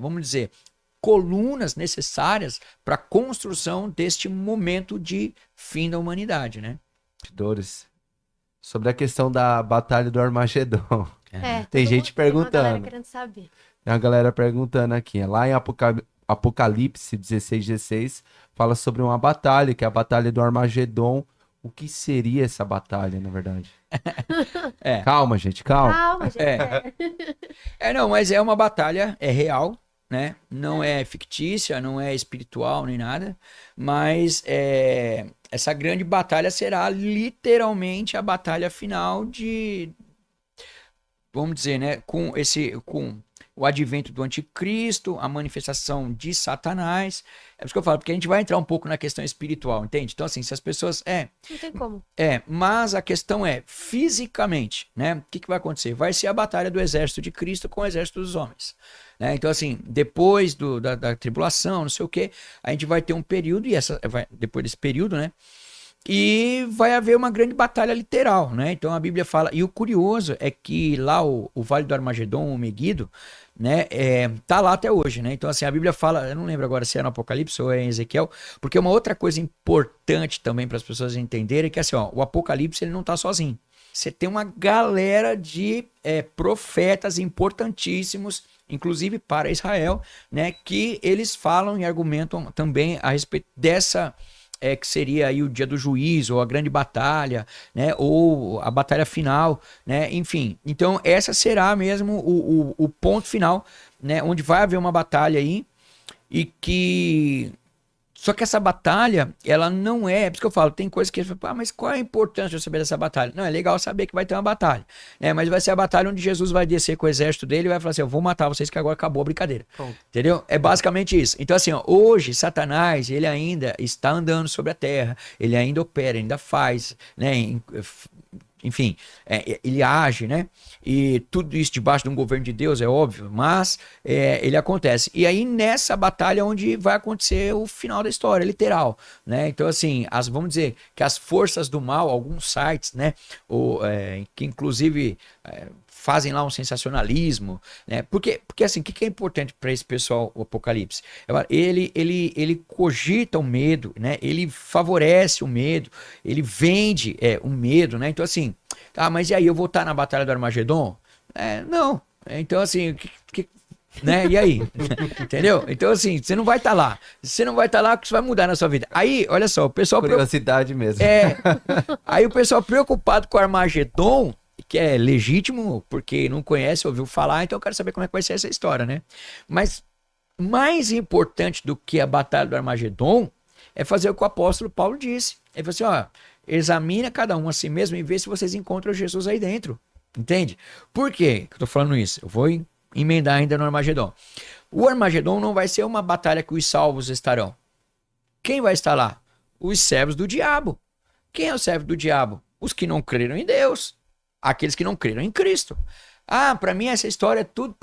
vamos dizer, colunas necessárias para a construção deste momento de fim da humanidade, né? Dores. Sobre a questão da Batalha do Armagedon. Tem gente perguntando. Tem uma galera querendo saber. Tem uma galera perguntando aqui. Lá em Apocalipse 16:16 fala sobre uma batalha, que é a Batalha do Armagedon. O que seria essa batalha, na verdade? Calma, gente, calma. Calma, gente. Não, mas é uma batalha, é real, né? Não é fictícia, não é espiritual nem nada, mas essa grande batalha será literalmente a batalha final vamos dizer, né, com o advento do anticristo, a manifestação de Satanás. É por isso que eu falo, porque a gente vai entrar um pouco na questão espiritual, entende? Então, assim, se as pessoas... Não tem como. Mas a questão é, fisicamente, né? O que vai acontecer? Vai ser a batalha do exército de Cristo com o exército dos homens. Né? Então, assim, depois da tribulação, não sei o quê, a gente vai ter um período, depois desse período, né? E vai haver uma grande batalha literal, né? Então a Bíblia fala, e o curioso é que lá o Vale do Armagedon, o Meguido, né, tá lá até hoje, né? Então assim, a Bíblia fala, eu não lembro agora se é no Apocalipse ou é em Ezequiel, porque uma outra coisa importante também para as pessoas entenderem é que assim, ó, o Apocalipse ele não tá sozinho. Você tem uma galera de profetas importantíssimos, inclusive para Israel, né, que eles falam e argumentam também a respeito dessa que seria aí o dia do juízo, ou a grande batalha, né, ou a batalha final, né, enfim. Então, essa será mesmo o ponto final, né, onde vai haver uma batalha aí, e que... Só que essa batalha, ela não é por isso que eu falo, tem coisas que mas qual é a importância de eu saber dessa batalha? Não, é legal saber que vai ter uma batalha, né? Mas vai ser a batalha onde Jesus vai descer com o exército dele e vai falar assim, eu vou matar vocês que agora acabou a brincadeira. Pronto. Entendeu? É basicamente isso. Então assim, ó, hoje Satanás, ele ainda está andando sobre a terra, ele ainda opera, ainda faz, né? Enfim, ele age, né? E tudo isso debaixo de um governo de Deus, é óbvio, mas ele acontece. E aí nessa batalha onde vai acontecer o final da história, literal, né? Então assim, vamos dizer que as forças do mal, alguns sites, né? Que inclusive fazem lá um sensacionalismo, né? Porque assim, o que é importante para esse pessoal, o Apocalipse? Ele cogita o medo, né? Ele favorece o medo, ele vende o medo, né? Então assim, tá, mas e aí, eu vou estar na Batalha do Armagedon? Não. Então assim, né? E aí? Entendeu? Então assim, você não vai estar lá. Você não vai estar lá, o que isso vai mudar na sua vida. Aí, olha só, o pessoal... Curiosidade mesmo. Aí o pessoal preocupado com o Armagedon, que é legítimo, porque não conhece, ouviu falar, então eu quero saber como é que vai ser essa história, né? Mas mais importante do que a Batalha do Armagedon é fazer o que o apóstolo Paulo disse. Ele falou assim, ó, examina cada um a si mesmo e vê se vocês encontram Jesus aí dentro. Entende? Por quê que eu tô falando isso? Eu vou emendar ainda no Armagedon. O Armagedon não vai ser uma batalha que os salvos estarão. Quem vai estar lá? Os servos do diabo. Quem é o servo do diabo? Os que não creram em Deus. Aqueles que não creram em Cristo. Para mim essa história é tudo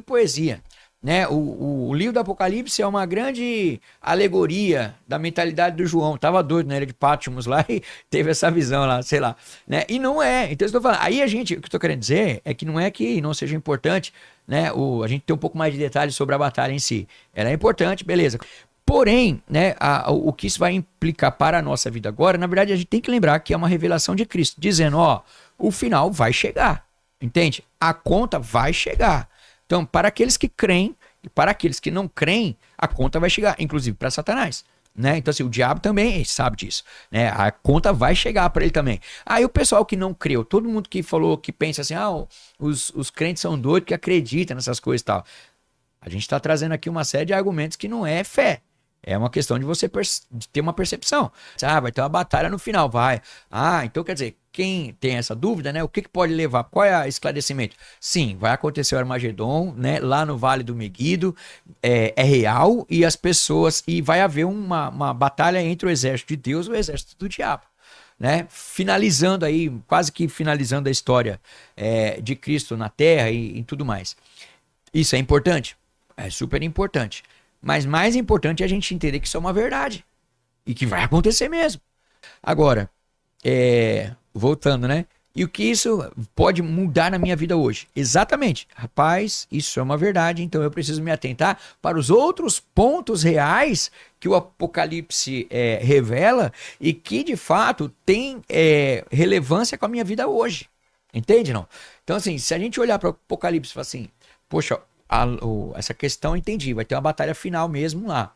poesia. Né? O livro do Apocalipse é uma grande alegoria da mentalidade do João. Tava doido na ilha de Patmos lá e teve essa visão lá, sei lá. Né? E não é. Então eu estou falando. Aí o que eu estou querendo dizer é que não é que não seja importante, né? A gente ter um pouco mais de detalhes sobre a batalha em si. Ela é importante, beleza. Porém, né, o que isso vai implicar para a nossa vida agora, na verdade a gente tem que lembrar que é uma revelação de Cristo, dizendo, ó, o final vai chegar. Entende? A conta vai chegar. Então, para aqueles que creem e para aqueles que não creem, a conta vai chegar, inclusive para Satanás. Né? Então, assim, o diabo também sabe disso. Né? A conta vai chegar para ele também. Aí o pessoal que não creu, todo mundo que falou, que pensa assim, os crentes são doidos, que acreditam nessas coisas e tal. A gente está trazendo aqui uma série de argumentos que não é fé. É uma questão de você de ter uma percepção. Vai ter uma batalha no final, vai. Então quer dizer, quem tem essa dúvida, né? O que pode levar? Qual é o esclarecimento? Sim, vai acontecer o Armagedon, né? Lá no Vale do Meguido, é real e as pessoas, e vai haver uma batalha entre o exército de Deus e o exército do diabo. Né? Finalizando aí, quase que finalizando a história de Cristo na Terra e tudo mais. Isso é importante? É super importante. Mas mais importante é a gente entender que isso é uma verdade. E que vai acontecer mesmo. Agora, voltando, né? E o que isso pode mudar na minha vida hoje? Exatamente. Rapaz, isso é uma verdade, então eu preciso me atentar para os outros pontos reais que o Apocalipse revela e que, de fato, tem relevância com a minha vida hoje. Entende, não? Então, assim, se a gente olhar para o Apocalipse e falar assim, poxa, essa questão eu entendi, vai ter uma batalha final mesmo lá.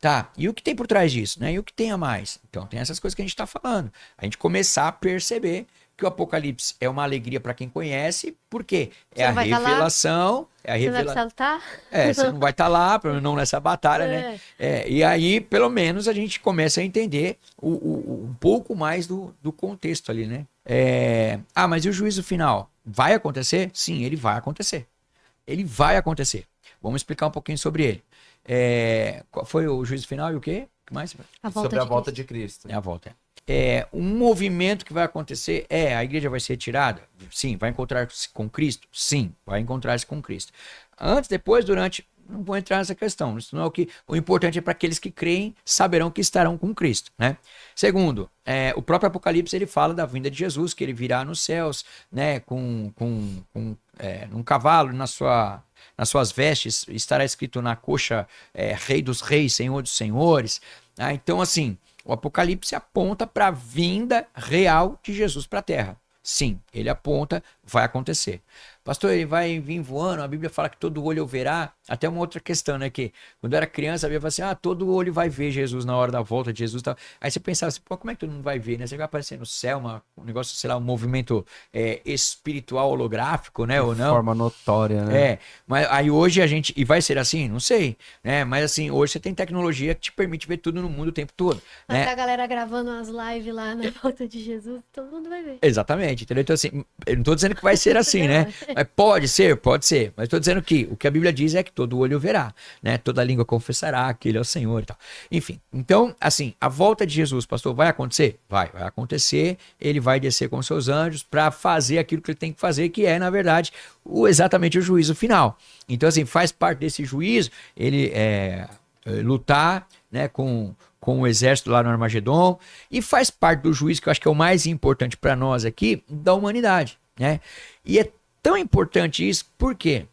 Tá, e o que tem por trás disso, né? E o que tem a mais? Então tem essas coisas que a gente está falando. A gente começar a perceber que o Apocalipse é uma alegria para quem conhece, porque é a revelação. Você vai precisar lutar? Você não vai estar lá, pelo menos não nessa batalha, né? E aí, pelo menos, a gente começa a entender um pouco mais do contexto ali, né? Mas e o juízo final? Vai acontecer? Sim, ele vai acontecer. Ele vai acontecer. Vamos explicar um pouquinho sobre ele. Qual foi o juízo final e o quê? O que mais? Sobre a volta de Cristo. A volta. Um movimento que vai acontecer a igreja vai ser retirada? Sim. Vai encontrar-se com Cristo? Sim, vai encontrar-se com Cristo. Antes, depois, durante... Não vou entrar nessa questão. Isso não é o importante é para aqueles que creem, saberão que estarão com Cristo, né? Segundo, o próprio Apocalipse ele fala da vinda de Jesus, que ele virá nos céus, né? Num cavalo, nas suas vestes, estará escrito na coxa Rei dos Reis, Senhor dos Senhores. Então, assim, o Apocalipse aponta para a vinda real de Jesus para a Terra. Sim, ele aponta, vai acontecer. Pastor, ele vai vir voando, a Bíblia fala que todo olho o verá. Até uma outra questão, né? Que quando eu era criança, a Bíblia fala assim, todo olho vai ver Jesus na hora da volta de Jesus. Tal. Aí você pensava assim, como é que todo mundo vai ver, né? Você vai aparecer no céu, um negócio, sei lá, um movimento espiritual holográfico, né? Ou não? De forma notória, né? Mas aí hoje a gente, e vai ser assim? Não sei, né? Mas assim, hoje você tem tecnologia que te permite ver tudo no mundo o tempo todo. Mas né? a galera gravando umas lives lá na volta de Jesus, todo mundo vai ver. Exatamente, entendeu? Então assim, eu não tô dizendo que vai ser assim, né? Mas pode ser. Mas estou dizendo que o que a Bíblia diz é que todo olho verá, né? Toda língua confessará que ele é o Senhor e tal. Enfim, então, assim, a volta de Jesus, pastor, vai acontecer? Vai acontecer. Ele vai descer com seus anjos para fazer aquilo que ele tem que fazer, que é, na verdade, exatamente o juízo final. Então, assim, faz parte desse juízo ele lutar, né, com o exército lá no Armagedon, e faz parte do juízo, que eu acho que é o mais importante para nós aqui, da humanidade, né? E é tão importante isso, porque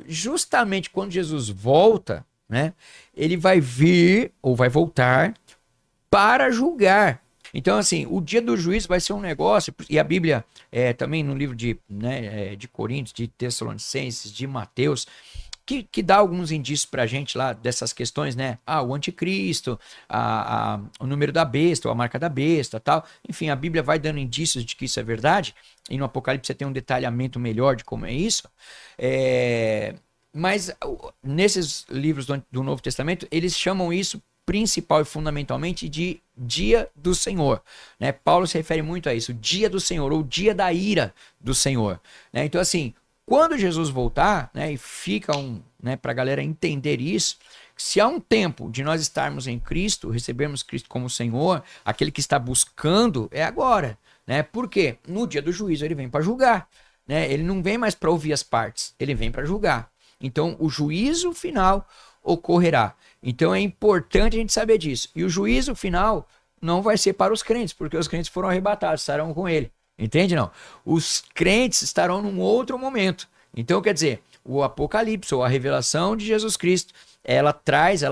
justamente quando Jesus volta, né, ele vai vir, ou vai voltar, para julgar. Então, assim, o dia do juízo vai ser um negócio, e a Bíblia, também no livro de Coríntios, de Tessalonicenses, de Mateus, que dá alguns indícios pra gente lá dessas questões, né? O anticristo, o número da besta, ou a marca da besta, tal. Enfim, a Bíblia vai dando indícios de que isso é verdade, e no Apocalipse você tem um detalhamento melhor de como é isso. Mas nesses livros do Novo Testamento, eles chamam isso principal e fundamentalmente de dia do Senhor, né? Paulo se refere muito a isso, dia do Senhor, ou dia da ira do Senhor, né? Então, assim, quando Jesus voltar, né, e fica para a galera entender isso, se há um tempo de nós estarmos em Cristo, recebermos Cristo como Senhor, aquele que está buscando é agora, né? Por quê? No dia do juízo ele vem para julgar, né? Ele não vem mais para ouvir as partes, ele vem para julgar. Então o juízo final ocorrerá. Então é importante a gente saber disso. E o juízo final não vai ser para os crentes, porque os crentes foram arrebatados, estarão com ele. Entende, não? Os crentes estarão num outro momento. Então, quer dizer, o Apocalipse, ou a revelação de Jesus Cristo, ela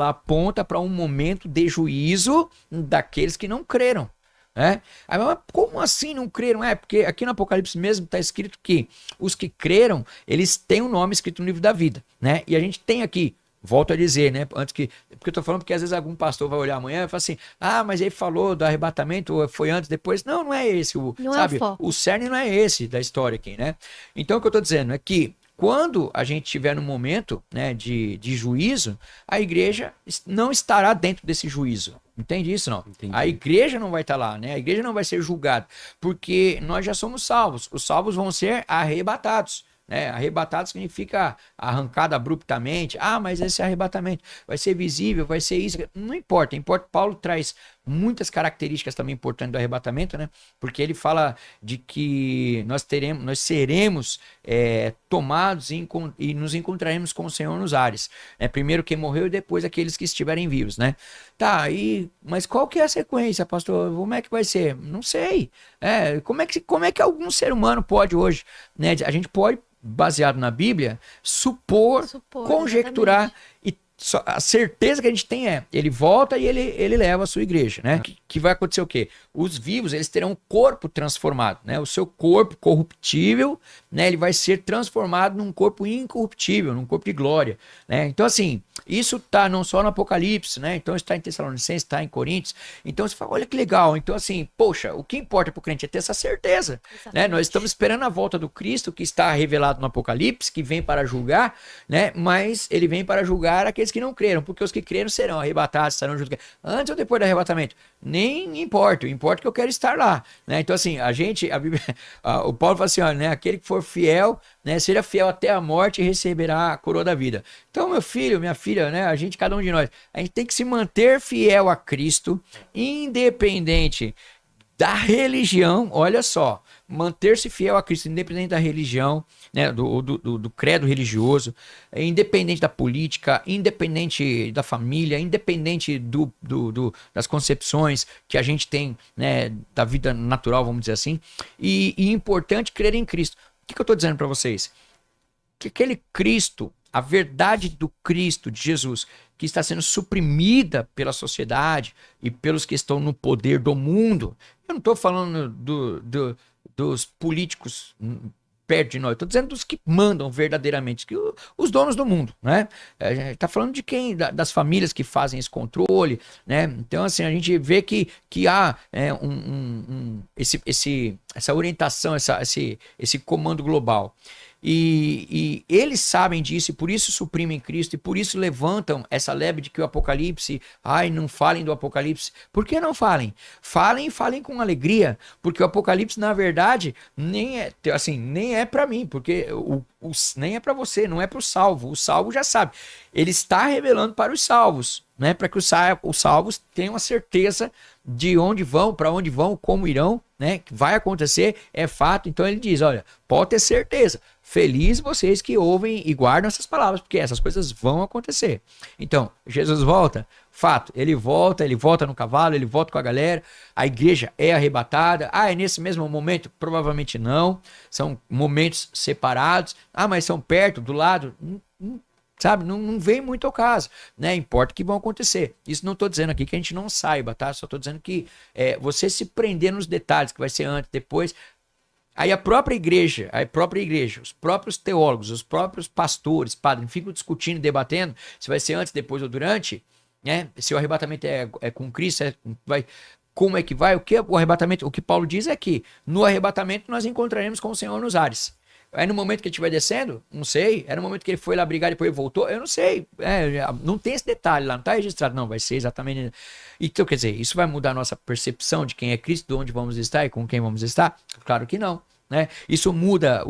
aponta para um momento de juízo daqueles que não creram. né? Aí, mas como assim não creram? Porque aqui no Apocalipse mesmo está escrito que os que creram, eles têm um nome escrito no livro da vida, né? E a gente tem aqui, volto a dizer, né? Porque eu tô falando porque às vezes algum pastor vai olhar amanhã e fala assim, mas ele falou do arrebatamento, foi antes, depois. Não, não é esse, Não é o sabe? foco. O cerne não é esse da história aqui, né? Então o que eu tô dizendo é que quando a gente estiver no momento, né, de juízo, a igreja não estará dentro desse juízo. Entende isso, não? Entendi. A igreja não vai estar lá, né? A igreja não vai ser julgada, porque nós já somos salvos. Os salvos vão ser arrebatados, né? Arrebatado significa arrancado abruptamente. Mas esse arrebatamento vai ser visível, vai ser isso. Não importa. Importa. Paulo traz muitas características também importantes do arrebatamento, né? Porque ele fala de que nós seremos tomados e nos encontraremos com o Senhor nos ares. Primeiro quem morreu e depois aqueles que estiverem vivos, né? Tá, mas qual que é a sequência, pastor? Como é que vai ser? Não sei. Como é que algum ser humano pode hoje, né? A gente pode, baseado na Bíblia, supor conjecturar e a certeza que a gente tem ele volta e ele leva a sua igreja, né? Que vai acontecer o quê? Os vivos, eles terão um corpo transformado, né? O seu corpo corruptível, né? Ele vai ser transformado num corpo incorruptível, num corpo de glória, né? Então, assim, isso tá não só no Apocalipse, né? Então, está em Tessalonicenses, está em Coríntios. Então, você fala, olha que legal. Então, assim, poxa, o que importa pro crente é ter essa certeza, né? Nós estamos esperando a volta do Cristo, que está revelado no Apocalipse, que vem para julgar, né? Mas ele vem para julgar aqueles que não creram, porque os que creram serão arrebatados, estarão juntos. Antes ou depois do arrebatamento? Nem importa, importa que eu quero estar lá, né? Então, assim, a Bíblia, o Paulo fala assim, olha, né? Aquele que for fiel, né? Seja fiel até a morte e receberá a coroa da vida. Então, meu filho, minha filha, né? Cada um de nós, a gente tem que se manter fiel a Cristo, independente da religião, olha só, manter-se fiel a Cristo, independente da religião, né, do credo religioso, independente da política, independente da família, independente das concepções que a gente tem, né, da vida natural, vamos dizer assim, e importante crer em Cristo. O que eu estou dizendo para vocês? Que aquele Cristo, a verdade do Cristo, de Jesus, que está sendo suprimida pela sociedade e pelos que estão no poder do mundo. Eu não estou falando dos políticos perto de nós, estou dizendo dos que mandam verdadeiramente, os donos do mundo, né? A gente está falando de quem? Das famílias que fazem esse controle, né? Então, assim, a gente vê que há essa orientação, esse comando global. E eles sabem disso e por isso suprimem Cristo e por isso levantam essa lebre de que o Apocalipse, não falem do Apocalipse. Por que não falem? Falem e falem com alegria, porque o Apocalipse, na verdade, nem é para mim, porque nem é para você, não é para o salvo. O salvo já sabe. Ele está revelando para os salvos, né? Para que os salvos tenham a certeza de onde vão, para onde vão, como irão, né? Que vai acontecer, é fato. Então ele diz, olha, pode ter certeza. Feliz vocês que ouvem e guardam essas palavras, porque essas coisas vão acontecer. Então, Jesus volta, fato, ele volta no cavalo, ele volta com a galera, a igreja é arrebatada. É nesse mesmo momento? Provavelmente não, são momentos separados. Mas são perto, do lado, sabe, não vem muito ao caso, né? Importa que vão acontecer. Isso não estou dizendo aqui que a gente não saiba, tá? Só estou dizendo que você se prender nos detalhes, que vai ser antes, depois. Aí a própria igreja, os próprios teólogos, os próprios pastores, padres, ficam discutindo, debatendo se vai ser antes, depois ou durante, né? Se o arrebatamento é com Cristo, como é que vai? O arrebatamento, o que Paulo diz é que no arrebatamento nós encontraremos com o Senhor nos ares. Aí no momento que ele estiver descendo, não sei. Era no momento que ele foi lá brigar e depois ele voltou, eu não sei. Não tem esse detalhe lá, não está registrado. Não, vai ser exatamente. Então, quer dizer, isso vai mudar a nossa percepção de quem é Cristo, de onde vamos estar e com quem vamos estar? Claro que não. Né? Isso muda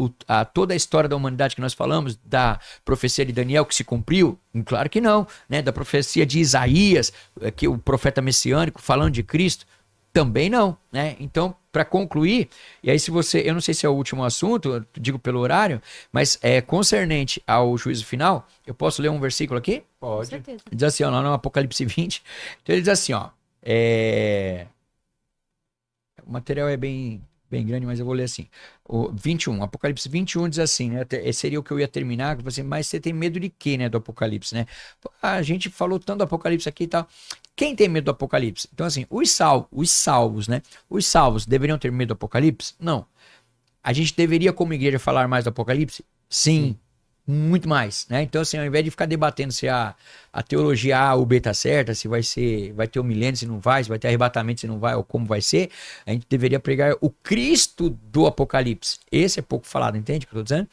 toda a história da humanidade que nós falamos, da profecia de Daniel que se cumpriu? Claro que não. Né? Da profecia de Isaías, que o profeta messiânico falando de Cristo? Também não, né? Então, para concluir, e aí eu não sei se é o último assunto, eu digo pelo horário, mas concernente ao juízo final, eu posso ler um versículo aqui? Com certeza. Diz assim, lá no Apocalipse 20, então ele diz assim, o material é bem bem grande, mas eu vou ler assim. O 21, Apocalipse 21 diz assim, né? Seria o que eu ia terminar, que você, mas você tem medo de quê, né, do Apocalipse, né? A gente falou tanto do Apocalipse aqui e tal. Quem tem medo do Apocalipse? Então, assim, os salvos, né? Os salvos deveriam ter medo do Apocalipse? Não. A gente deveria, como igreja, falar mais do Apocalipse? Sim. Muito mais, né? Então, assim, ao invés de ficar debatendo se a teologia A ou B tá certa, se vai ter o milênio, se não vai, se vai ter arrebatamento, se não vai, ou como vai ser, a gente deveria pregar o Cristo do Apocalipse. Esse é pouco falado, entende o que eu tô dizendo?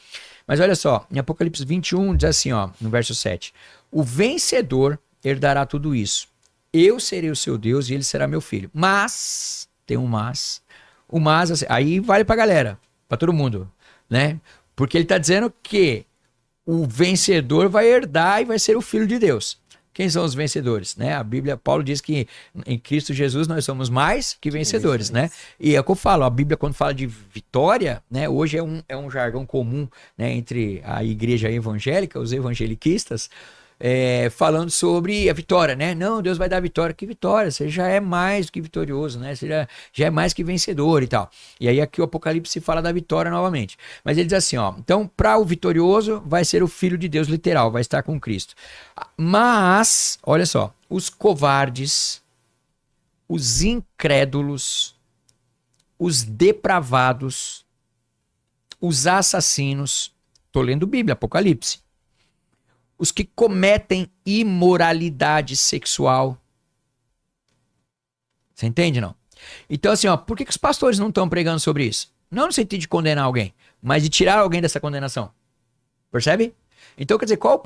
Mas olha só, em Apocalipse 21 diz assim, ó, no verso 7, o vencedor herdará tudo isso. Eu serei o seu Deus e ele será meu filho. Mas, tem um mas, o mas, assim, aí vale pra galera, pra todo mundo, né? Porque ele tá dizendo que o vencedor vai herdar e vai ser o filho de Deus. Quem são os vencedores, né? A Bíblia, Paulo diz que em Cristo Jesus nós somos mais que vencedores, né? E é o que eu falo, a Bíblia quando fala de vitória, né? Hoje é um jargão comum, né? Entre a igreja evangélica, os evangeliquistas, falando sobre a vitória, né? Não, Deus vai dar vitória. Que vitória? Você já é mais do que vitorioso, né? Você já é mais que vencedor e tal. E aí aqui o Apocalipse fala da vitória novamente. Mas ele diz assim, ó, então para o vitorioso vai ser o Filho de Deus literal, vai estar com Cristo. Mas, olha só, os covardes, os incrédulos, os depravados, os assassinos, tô lendo Bíblia, Apocalipse, os que cometem imoralidade sexual. Você entende, não? Então, assim, ó, por que os pastores não estão pregando sobre isso? Não no sentido de condenar alguém, mas de tirar alguém dessa condenação. Percebe? Então, quer dizer, qual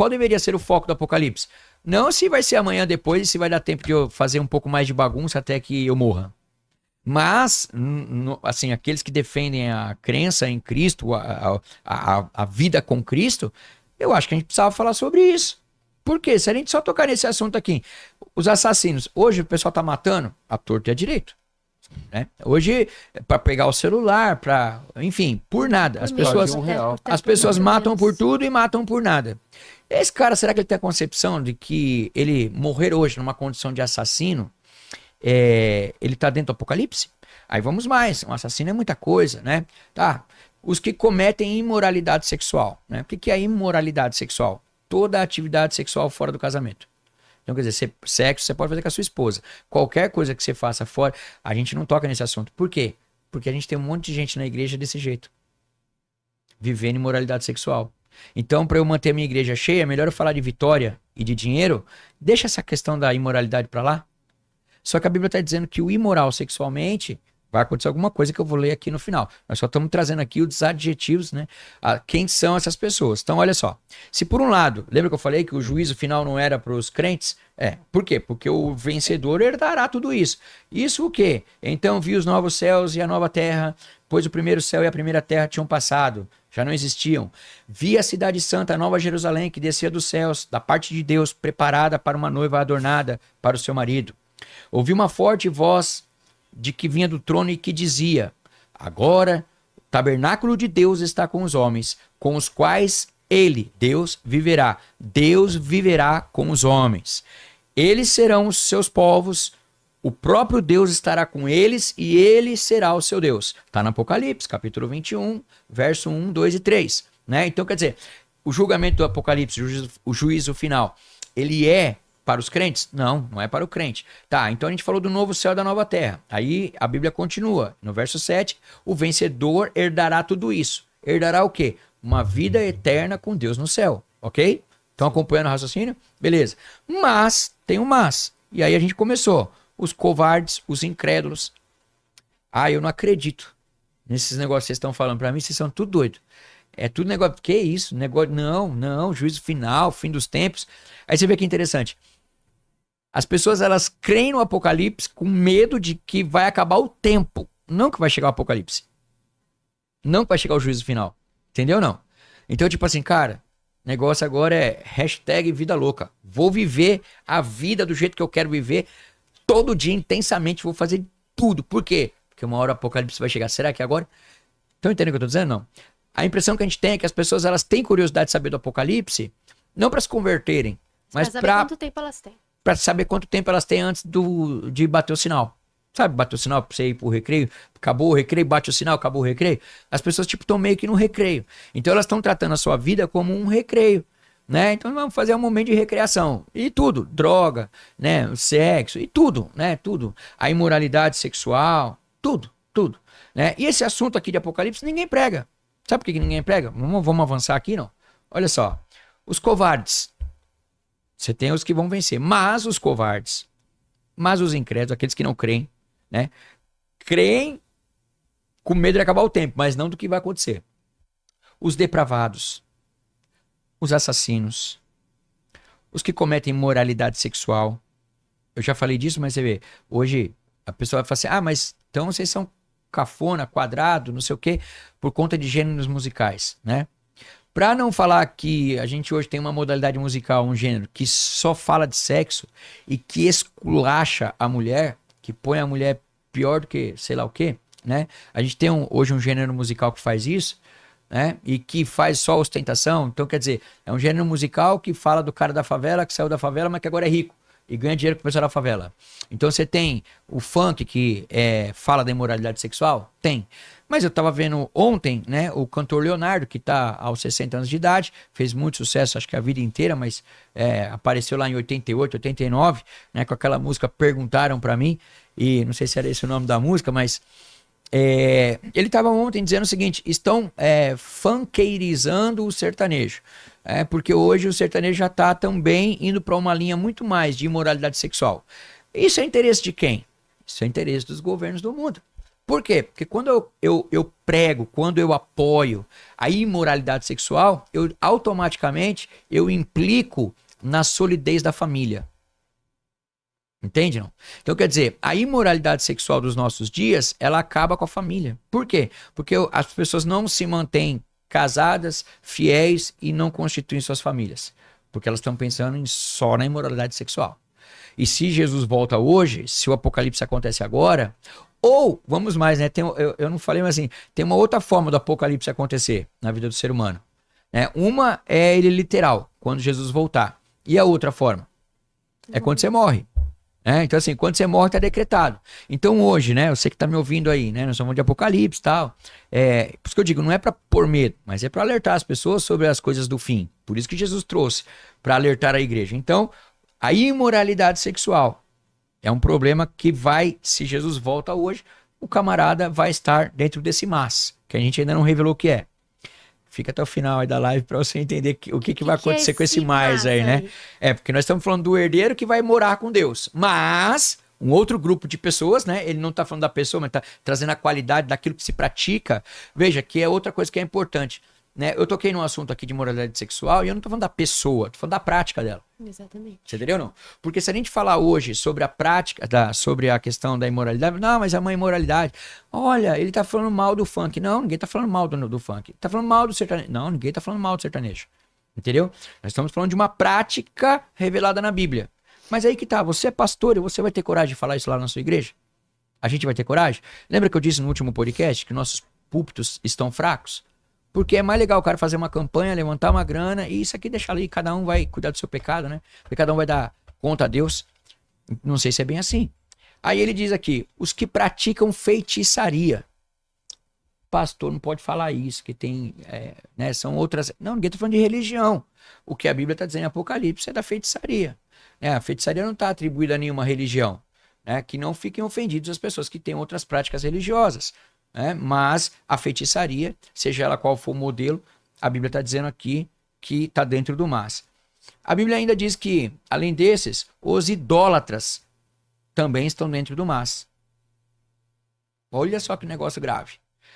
deveria ser o foco do Apocalipse? Não se vai ser amanhã depois e se vai dar tempo de eu fazer um pouco mais de bagunça até que eu morra. Mas, assim, aqueles que defendem a crença em Cristo, a vida com Cristo, eu acho que a gente precisava falar sobre isso. Por quê? Se a gente só tocar nesse assunto aqui, os assassinos, hoje o pessoal tá matando a torto e a direito. Né? Hoje, para pegar o celular, enfim, por nada. As pessoas matam por tudo e matam por nada. Esse cara, será que ele tem a concepção de que ele morrer hoje numa condição de assassino, ele tá dentro do Apocalipse? Aí vamos mais, um assassino é muita coisa, né? Tá, os que cometem imoralidade sexual, né? O que é imoralidade sexual? Toda atividade sexual fora do casamento. Então, quer dizer, sexo você pode fazer com a sua esposa. Qualquer coisa que você faça fora, a gente não toca nesse assunto. Por quê? Porque a gente tem um monte de gente na igreja desse jeito. Vivendo imoralidade sexual. Então, para eu manter a minha igreja cheia, é melhor eu falar de vitória e de dinheiro. Deixa essa questão da imoralidade para lá. Só que a Bíblia está dizendo que o imoral sexualmente vai acontecer alguma coisa que eu vou ler aqui no final. Nós só estamos trazendo aqui os adjetivos, né? Quem são essas pessoas. Então, olha só. Se por um lado, lembra que eu falei que o juízo final não era para os crentes? Por quê? Porque o vencedor herdará tudo isso. Isso o quê? Então vi os novos céus e a nova terra, pois o primeiro céu e a primeira terra tinham passado, já não existiam. Vi a cidade santa, a nova Jerusalém, que descia dos céus, da parte de Deus, preparada para uma noiva adornada para o seu marido. Ouvi uma forte voz de que vinha do trono e que dizia: agora o tabernáculo de Deus está com os homens, com os quais ele, Deus, viverá. Deus viverá com os homens. Eles serão os seus povos, o próprio Deus estará com eles e ele será o seu Deus. Está no Apocalipse, capítulo 21, verso 1, 2 e 3. Né? Então, quer dizer, o julgamento do Apocalipse, o juízo final, ele é para os crentes? Não, não é para o crente. Tá, então a gente falou do novo céu e da nova terra. Aí a Bíblia continua. No verso 7, o vencedor herdará tudo isso. Herdará o quê? Uma vida eterna com Deus no céu. Ok? Estão acompanhando o raciocínio? Beleza. Mas, tem um mas. E aí a gente começou. Os covardes, os incrédulos. Eu não acredito nesses negócios que vocês estão falando para mim. Vocês são tudo doido. É tudo negócio. Que isso? Negócio. Não. Juízo final, fim dos tempos. Aí você vê que interessante. As pessoas, elas creem no Apocalipse com medo de que vai acabar o tempo. Não que vai chegar o Apocalipse. Não que vai chegar o juízo final. Entendeu ou não? Então, tipo assim, cara, negócio agora é #vida louca. Vou viver a vida do jeito que eu quero viver. Todo dia, intensamente, vou fazer tudo. Por quê? Porque uma hora o Apocalipse vai chegar. Será que é agora? Estão entendendo o que eu tô dizendo? Não. A impressão que a gente tem é que as pessoas, elas têm curiosidade de saber do Apocalipse, não para se converterem, mas pra saber quanto tempo elas têm. Para saber quanto tempo elas têm antes de bater o sinal. Sabe, bate o sinal pra você ir pro recreio, acabou o recreio, bate o sinal, acabou o recreio. As pessoas, tipo, estão meio que no recreio. Então elas estão tratando a sua vida como um recreio, né? Então vamos fazer um momento de recreação. E tudo, droga, né? Sexo, e tudo, né? Tudo. A imoralidade sexual, tudo, tudo. Né? E esse assunto aqui de Apocalipse ninguém prega. Sabe por que ninguém prega? Vamos avançar aqui, não? Olha só, os covardes. Você tem os que vão vencer, mas os covardes, mas os incrédulos, aqueles que não creem, né? Creem com medo de acabar o tempo, mas não do que vai acontecer. Os depravados, os assassinos, os que cometem imoralidade sexual. Eu já falei disso, mas você vê, hoje a pessoa vai falar assim, mas então vocês são cafona, quadrado, não sei o quê, por conta de gêneros musicais, né? Pra não falar que a gente hoje tem uma modalidade musical, um gênero, que só fala de sexo e que esculacha a mulher, que põe a mulher pior do que sei lá o quê, né? A gente tem hoje um gênero musical que faz isso, né? E que faz só ostentação. Então, quer dizer, é um gênero musical que fala do cara da favela, que saiu da favela, mas que agora é rico e ganha dinheiro com o pessoal da favela. Então você tem o funk que fala da imoralidade sexual? Tem. Mas eu tava vendo ontem, né, o cantor Leonardo, que tá aos 60 anos de idade, fez muito sucesso, acho que a vida inteira, mas apareceu lá em 88, 89, né, com aquela música Perguntaram Pra Mim, e não sei se era esse o nome da música, mas ele estava ontem dizendo o seguinte, estão funkeirizando o sertanejo. Porque hoje o sertanejo já está também indo para uma linha muito mais de imoralidade sexual. Isso é interesse de quem? Isso é interesse dos governos do mundo. Por quê? Porque quando eu prego, quando eu apoio a imoralidade sexual, automaticamente eu implico na solidez da família. Entende, não? Então, quer dizer, a imoralidade sexual dos nossos dias, ela acaba com a família. Por quê? Porque as pessoas não se mantêm casadas, fiéis e não constituem suas famílias. Porque elas estão pensando só na imoralidade sexual. E se Jesus volta hoje, se o Apocalipse acontece agora, ou, vamos mais, né? Eu não falei, mas assim, tem uma outra forma do Apocalipse acontecer na vida do ser humano. Né? Uma é ele literal, quando Jesus voltar. E a outra forma? É quando você morre. Então, assim, quando você morre, tá decretado. Então, hoje, né, você que tá me ouvindo aí, né, nós somos de Apocalipse e tal. Por isso que eu digo, não é para pôr medo, mas é para alertar as pessoas sobre as coisas do fim. Por isso que Jesus trouxe, para alertar a igreja. Então, a imoralidade sexual é um problema que vai, se Jesus volta hoje, o camarada vai estar dentro desse mas, que a gente ainda não revelou o que é. Fica até o final aí da live para você entender o que vai acontecer com esse mais aí, né? Porque nós estamos falando do herdeiro que vai morar com Deus. Mas um outro grupo de pessoas, né? Ele não está falando da pessoa, mas está trazendo a qualidade daquilo que se pratica. Veja, que é outra coisa que é importante. Né? Eu toquei num assunto aqui de moralidade sexual e eu não tô falando da pessoa, tô falando da prática dela. Exatamente. Você entendeu, não? Porque se a gente falar hoje sobre a prática, sobre a questão da imoralidade, não, mas é uma imoralidade. Olha, ele tá falando mal do funk. Não, ninguém tá falando mal do funk. Tá falando mal do sertanejo. Não, ninguém tá falando mal do sertanejo. Entendeu? Nós estamos falando de uma prática revelada na Bíblia. Mas aí que tá, você é pastor e você vai ter coragem de falar isso lá na sua igreja? A gente vai ter coragem? Lembra que eu disse no último podcast que nossos púlpitos estão fracos? Porque é mais legal o cara fazer uma campanha, levantar uma grana e isso aqui deixar ali, cada um vai cuidar do seu pecado, né? Porque cada um vai dar conta a Deus. Não sei se é bem assim. Aí ele diz aqui, os que praticam feitiçaria. Pastor, não pode falar isso, que tem, né, são outras... Não, ninguém tá falando de religião. O que a Bíblia está dizendo em Apocalipse é da feitiçaria. A feitiçaria não está atribuída a nenhuma religião. Né? Que não fiquem ofendidos as pessoas que têm outras práticas religiosas. Mas a feitiçaria, seja ela qual for o modelo, a Bíblia está dizendo aqui que está dentro do mas. A Bíblia ainda diz que, além desses, os idólatras também estão dentro do mas. Olha só que negócio grave.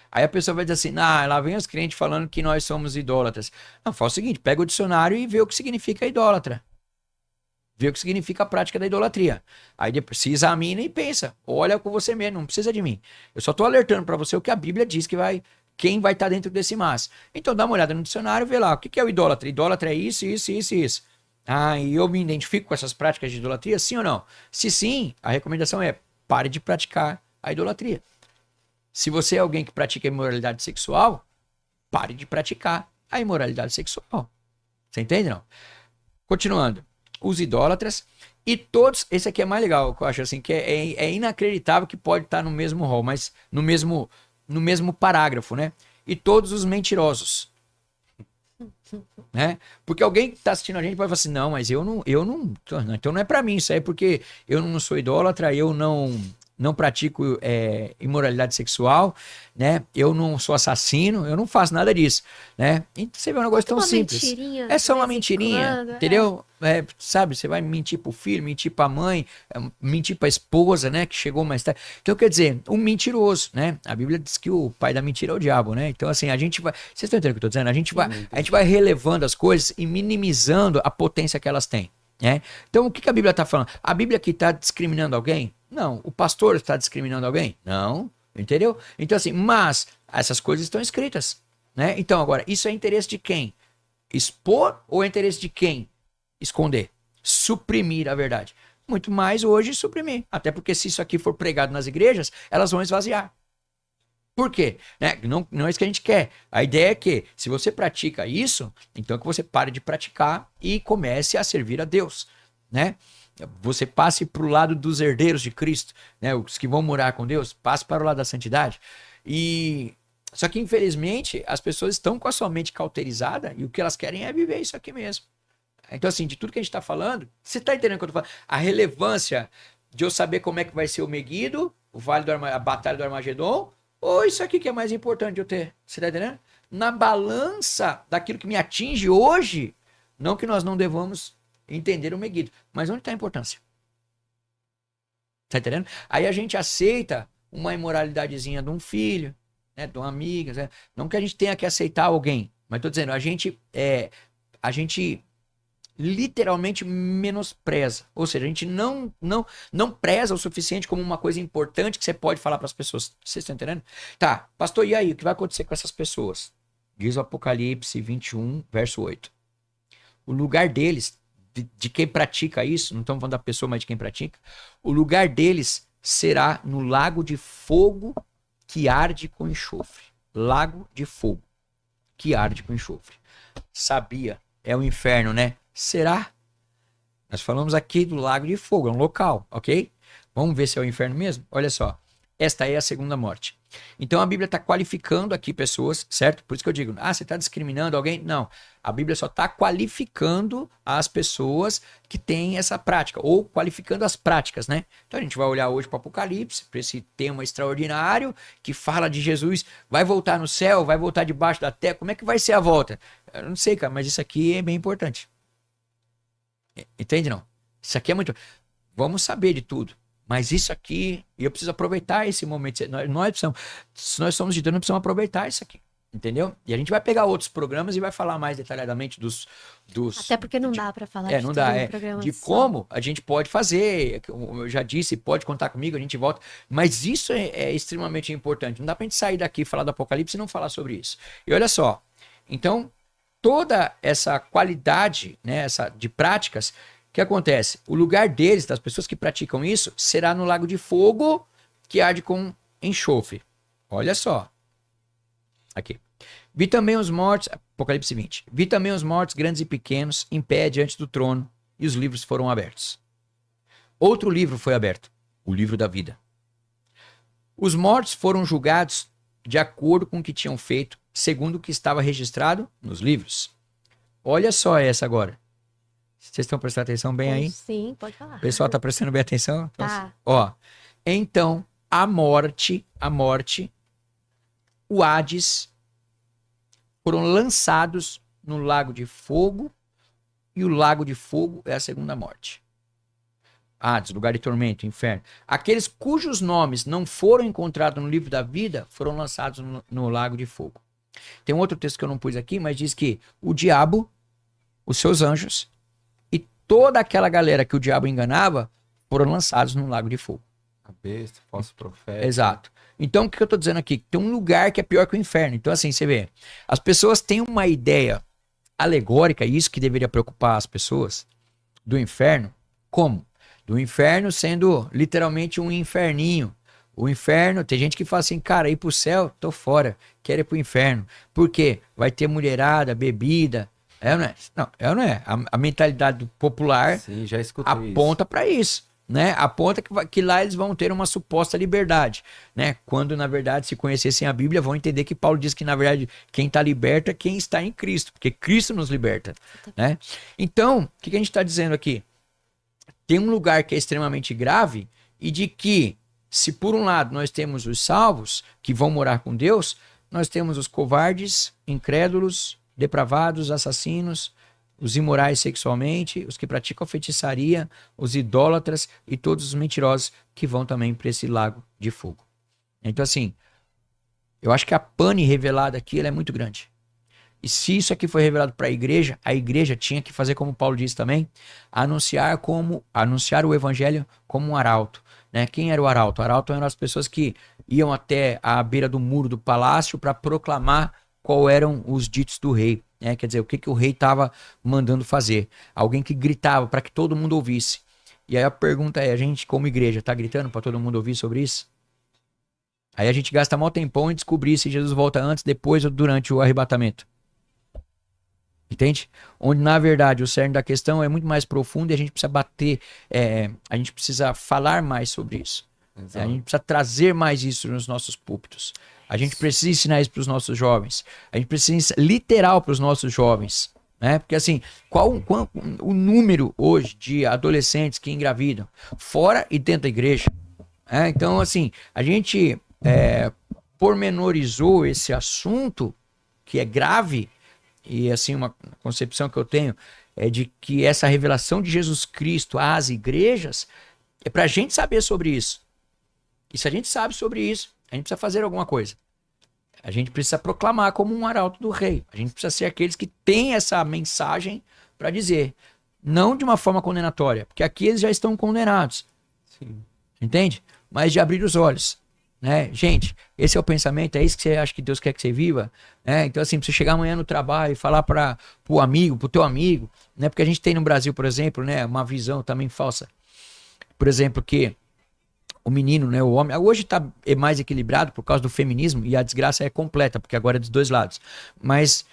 Aí a pessoa vai dizer assim, lá vem os crentes falando que nós somos idólatras. Não, faz o seguinte, pega o dicionário e vê o que significa idólatra. Vê o que significa a prática da idolatria. Aí depois se examina e pensa. Olha com você mesmo, não precisa de mim. Eu só estou alertando para você o que a Bíblia diz que quem vai estar dentro desse mas. Então dá uma olhada no dicionário e vê lá. O que é o idólatra? Idólatra é isso, isso, isso e isso. E eu me identifico com essas práticas de idolatria? Sim ou não? Se sim, a recomendação é pare de praticar a idolatria. Se você é alguém que pratica imoralidade sexual, pare de praticar a imoralidade sexual. Você entende, não? Continuando. os idólatras e todos, esse aqui é mais legal, que eu acho assim, que é inacreditável que pode estar no mesmo rol, mas no mesmo parágrafo, né? E todos os mentirosos. Né? Porque alguém que está assistindo a gente pode falar assim, não, mas eu não, então não é para mim, isso aí é porque eu não sou idólatra, eu não pratico imoralidade sexual, né? Eu não sou assassino, eu não faço nada disso, né? Então você vê um negócio tão simples. É só uma mentirinha, entendeu? Sabe, você vai mentir pro filho, mentir pra mãe, mentir pra esposa, né? Que chegou mais tarde. Então, quer dizer, um mentiroso, né? A Bíblia diz que o pai da mentira é o diabo, né? Então, assim, a gente vai. Vocês estão entendendo o que eu tô dizendo? A gente vai relevando as coisas e minimizando a potência que elas têm. Né? Então, o que a Bíblia está falando? A Bíblia aqui está discriminando alguém? Não. O pastor está discriminando alguém? Não. Entendeu? Então, assim, mas essas coisas estão escritas. Né? Então, agora, isso é interesse de quem? Expor ou é interesse de quem? Esconder. Suprimir a verdade. Muito mais hoje suprimir. Até porque se isso aqui for pregado nas igrejas, elas vão esvaziar. Por quê? Né? Não é isso que a gente quer. A ideia é que, se você pratica isso, então que você pare de praticar e comece a servir a Deus. Né? Você passe para o lado dos herdeiros de Cristo, né? Os que vão morar com Deus, passe para o lado da santidade. Só que, infelizmente, as pessoas estão com a sua mente cauterizada e o que elas querem é viver isso aqui mesmo. Então, assim, de tudo que a gente está falando, você está entendendo o que eu estou falando? A relevância de eu saber como é que vai ser o Meguido, a Batalha do Armagedon, ou isso aqui que é mais importante de eu ter? Você tá entendendo? Na balança daquilo que me atinge hoje, não que nós não devamos entender o Meguido, mas onde está a importância? Tá entendendo? Aí a gente aceita uma imoralidadezinha de um filho, né, de uma amiga, né? Não que a gente tenha que aceitar alguém, mas tô dizendo, a gente literalmente menospreza. Ou seja, a gente não preza o suficiente como uma coisa importante que você pode falar para as pessoas. Vocês estão entendendo? Tá, pastor, e aí? O que vai acontecer com essas pessoas? Diz o Apocalipse 21, verso 8. O lugar deles, de quem pratica isso, não estamos falando da pessoa, mas de quem pratica, o lugar deles será no lago de fogo que arde com enxofre. Lago de fogo que arde com enxofre. Sabia, é o inferno, né? Será? Nós falamos aqui do lago de fogo, é um local, ok? Vamos ver se é o inferno mesmo? Olha só, esta é a segunda morte. Então a Bíblia está qualificando aqui pessoas, certo? Por isso que eu digo, você está discriminando alguém? Não, a Bíblia só está qualificando as pessoas que têm essa prática, ou qualificando as práticas, né? Então a gente vai olhar hoje para o Apocalipse, para esse tema extraordinário, que fala de Jesus, vai voltar no céu, vai voltar debaixo da terra, como é que vai ser a volta? Eu não sei, cara, mas isso aqui é bem importante. Entende, não? Isso aqui é muito... Vamos saber de tudo. Mas isso aqui, e eu preciso aproveitar esse momento. Se nós somos de Deus, nós precisamos aproveitar isso aqui. Entendeu? E a gente vai pegar outros programas e vai falar mais detalhadamente dos Até porque não dá para falar de não tudo dá, no programa de só. como a gente pode fazer. Eu já disse, pode contar comigo, a gente volta. Mas isso é extremamente importante. Não dá pra gente sair daqui e falar do Apocalipse e não falar sobre isso. E olha só, então, toda essa qualidade, né, de práticas, o que acontece? O lugar deles, das pessoas que praticam isso, será no lago de fogo que arde com enxofre. Olha só. Aqui. Vi também os mortos, Apocalipse 20. Vi também os mortos, grandes e pequenos, em pé diante do trono, e os livros foram abertos. Outro livro foi aberto, o livro da vida. Os mortos foram julgados de acordo com o que tinham feito, segundo o que estava registrado nos livros. Olha só essa agora. Vocês estão prestando atenção bem aí? Sim, pode falar. O pessoal está prestando bem atenção? Tá. Ó, então, a morte, o Hades, foram lançados no lago de fogo, e o lago de fogo é a segunda morte. Hades, lugar de tormento, inferno. Aqueles cujos nomes não foram encontrados no livro da vida foram lançados no lago de fogo. Tem um outro texto que eu não pus aqui, mas diz que o diabo, os seus anjos e toda aquela galera que o diabo enganava foram lançados no lago de fogo. A besta, falso profeta. Exato. Então, o que eu tô dizendo aqui? Tem um lugar que é pior que o inferno. Então, assim, você vê, as pessoas têm uma ideia alegórica, e isso que deveria preocupar as pessoas, do inferno. Como? Do inferno sendo literalmente um inferninho. O inferno, tem gente que fala assim, cara, ir pro céu, tô fora, quero ir pro inferno. Por quê? Vai ter mulherada, bebida, É ou não é? Não, é ou não é? A mentalidade do popular Sim, já escutei aponta para isso, né? Aponta que lá eles vão ter uma suposta liberdade, né? Quando, na verdade, se conhecessem a Bíblia, vão entender que Paulo diz que, na verdade, quem está liberto é quem está em Cristo, porque Cristo nos liberta, né? Então, o que a gente está dizendo aqui? Tem um lugar que é extremamente grave e de que, se por um lado nós temos os salvos, que vão morar com Deus, nós temos os covardes, incrédulos, depravados, assassinos, os imorais sexualmente, os que praticam feitiçaria, os idólatras e todos os mentirosos que vão também para esse lago de fogo. Então, assim, eu acho que a pane revelada aqui ela é muito grande. E se isso aqui foi revelado para a igreja tinha que fazer como Paulo disse também, anunciar o evangelho como um arauto. Né? Quem era o arauto? O arauto eram as pessoas que iam até a beira do muro do palácio para proclamar qual eram os ditos do rei. Né? Quer dizer, o que o rei estava mandando fazer. Alguém que gritava para que todo mundo ouvisse. E aí a pergunta é, a gente como igreja está gritando para todo mundo ouvir sobre isso? Aí a gente gasta maior tempão em descobrir se Jesus volta antes, depois ou durante o arrebatamento. Entende? Onde, na verdade, o cerne da questão é muito mais profundo e a gente precisa a gente precisa falar mais sobre isso. A gente precisa trazer mais isso nos nossos púlpitos. A gente precisa ensinar isso para os nossos jovens. A gente precisa literal para os nossos jovens. Né? Porque assim, qual o número hoje de adolescentes que engravidam fora e dentro da igreja? Então, assim, a gente pormenorizou esse assunto que é grave. E assim, uma concepção que eu tenho é de que essa revelação de Jesus Cristo às igrejas é para a gente saber sobre isso. E se a gente sabe sobre isso, a gente precisa fazer alguma coisa. A gente precisa proclamar como um arauto do rei. A gente precisa ser aqueles que têm essa mensagem para dizer. Não de uma forma condenatória, porque aqui eles já estão condenados. Sim. Entende? Mas de abrir os olhos. Né? Gente, esse é o pensamento, é isso que você acha que Deus quer que você viva, né? Então assim, pra você chegar amanhã no trabalho e falar para o amigo, pro teu amigo, né? Porque a gente tem no Brasil, por exemplo, né, uma visão também falsa, por exemplo, que o menino, né, o homem, hoje é mais equilibrado por causa do feminismo e a desgraça é completa, porque agora é dos dois lados. Mas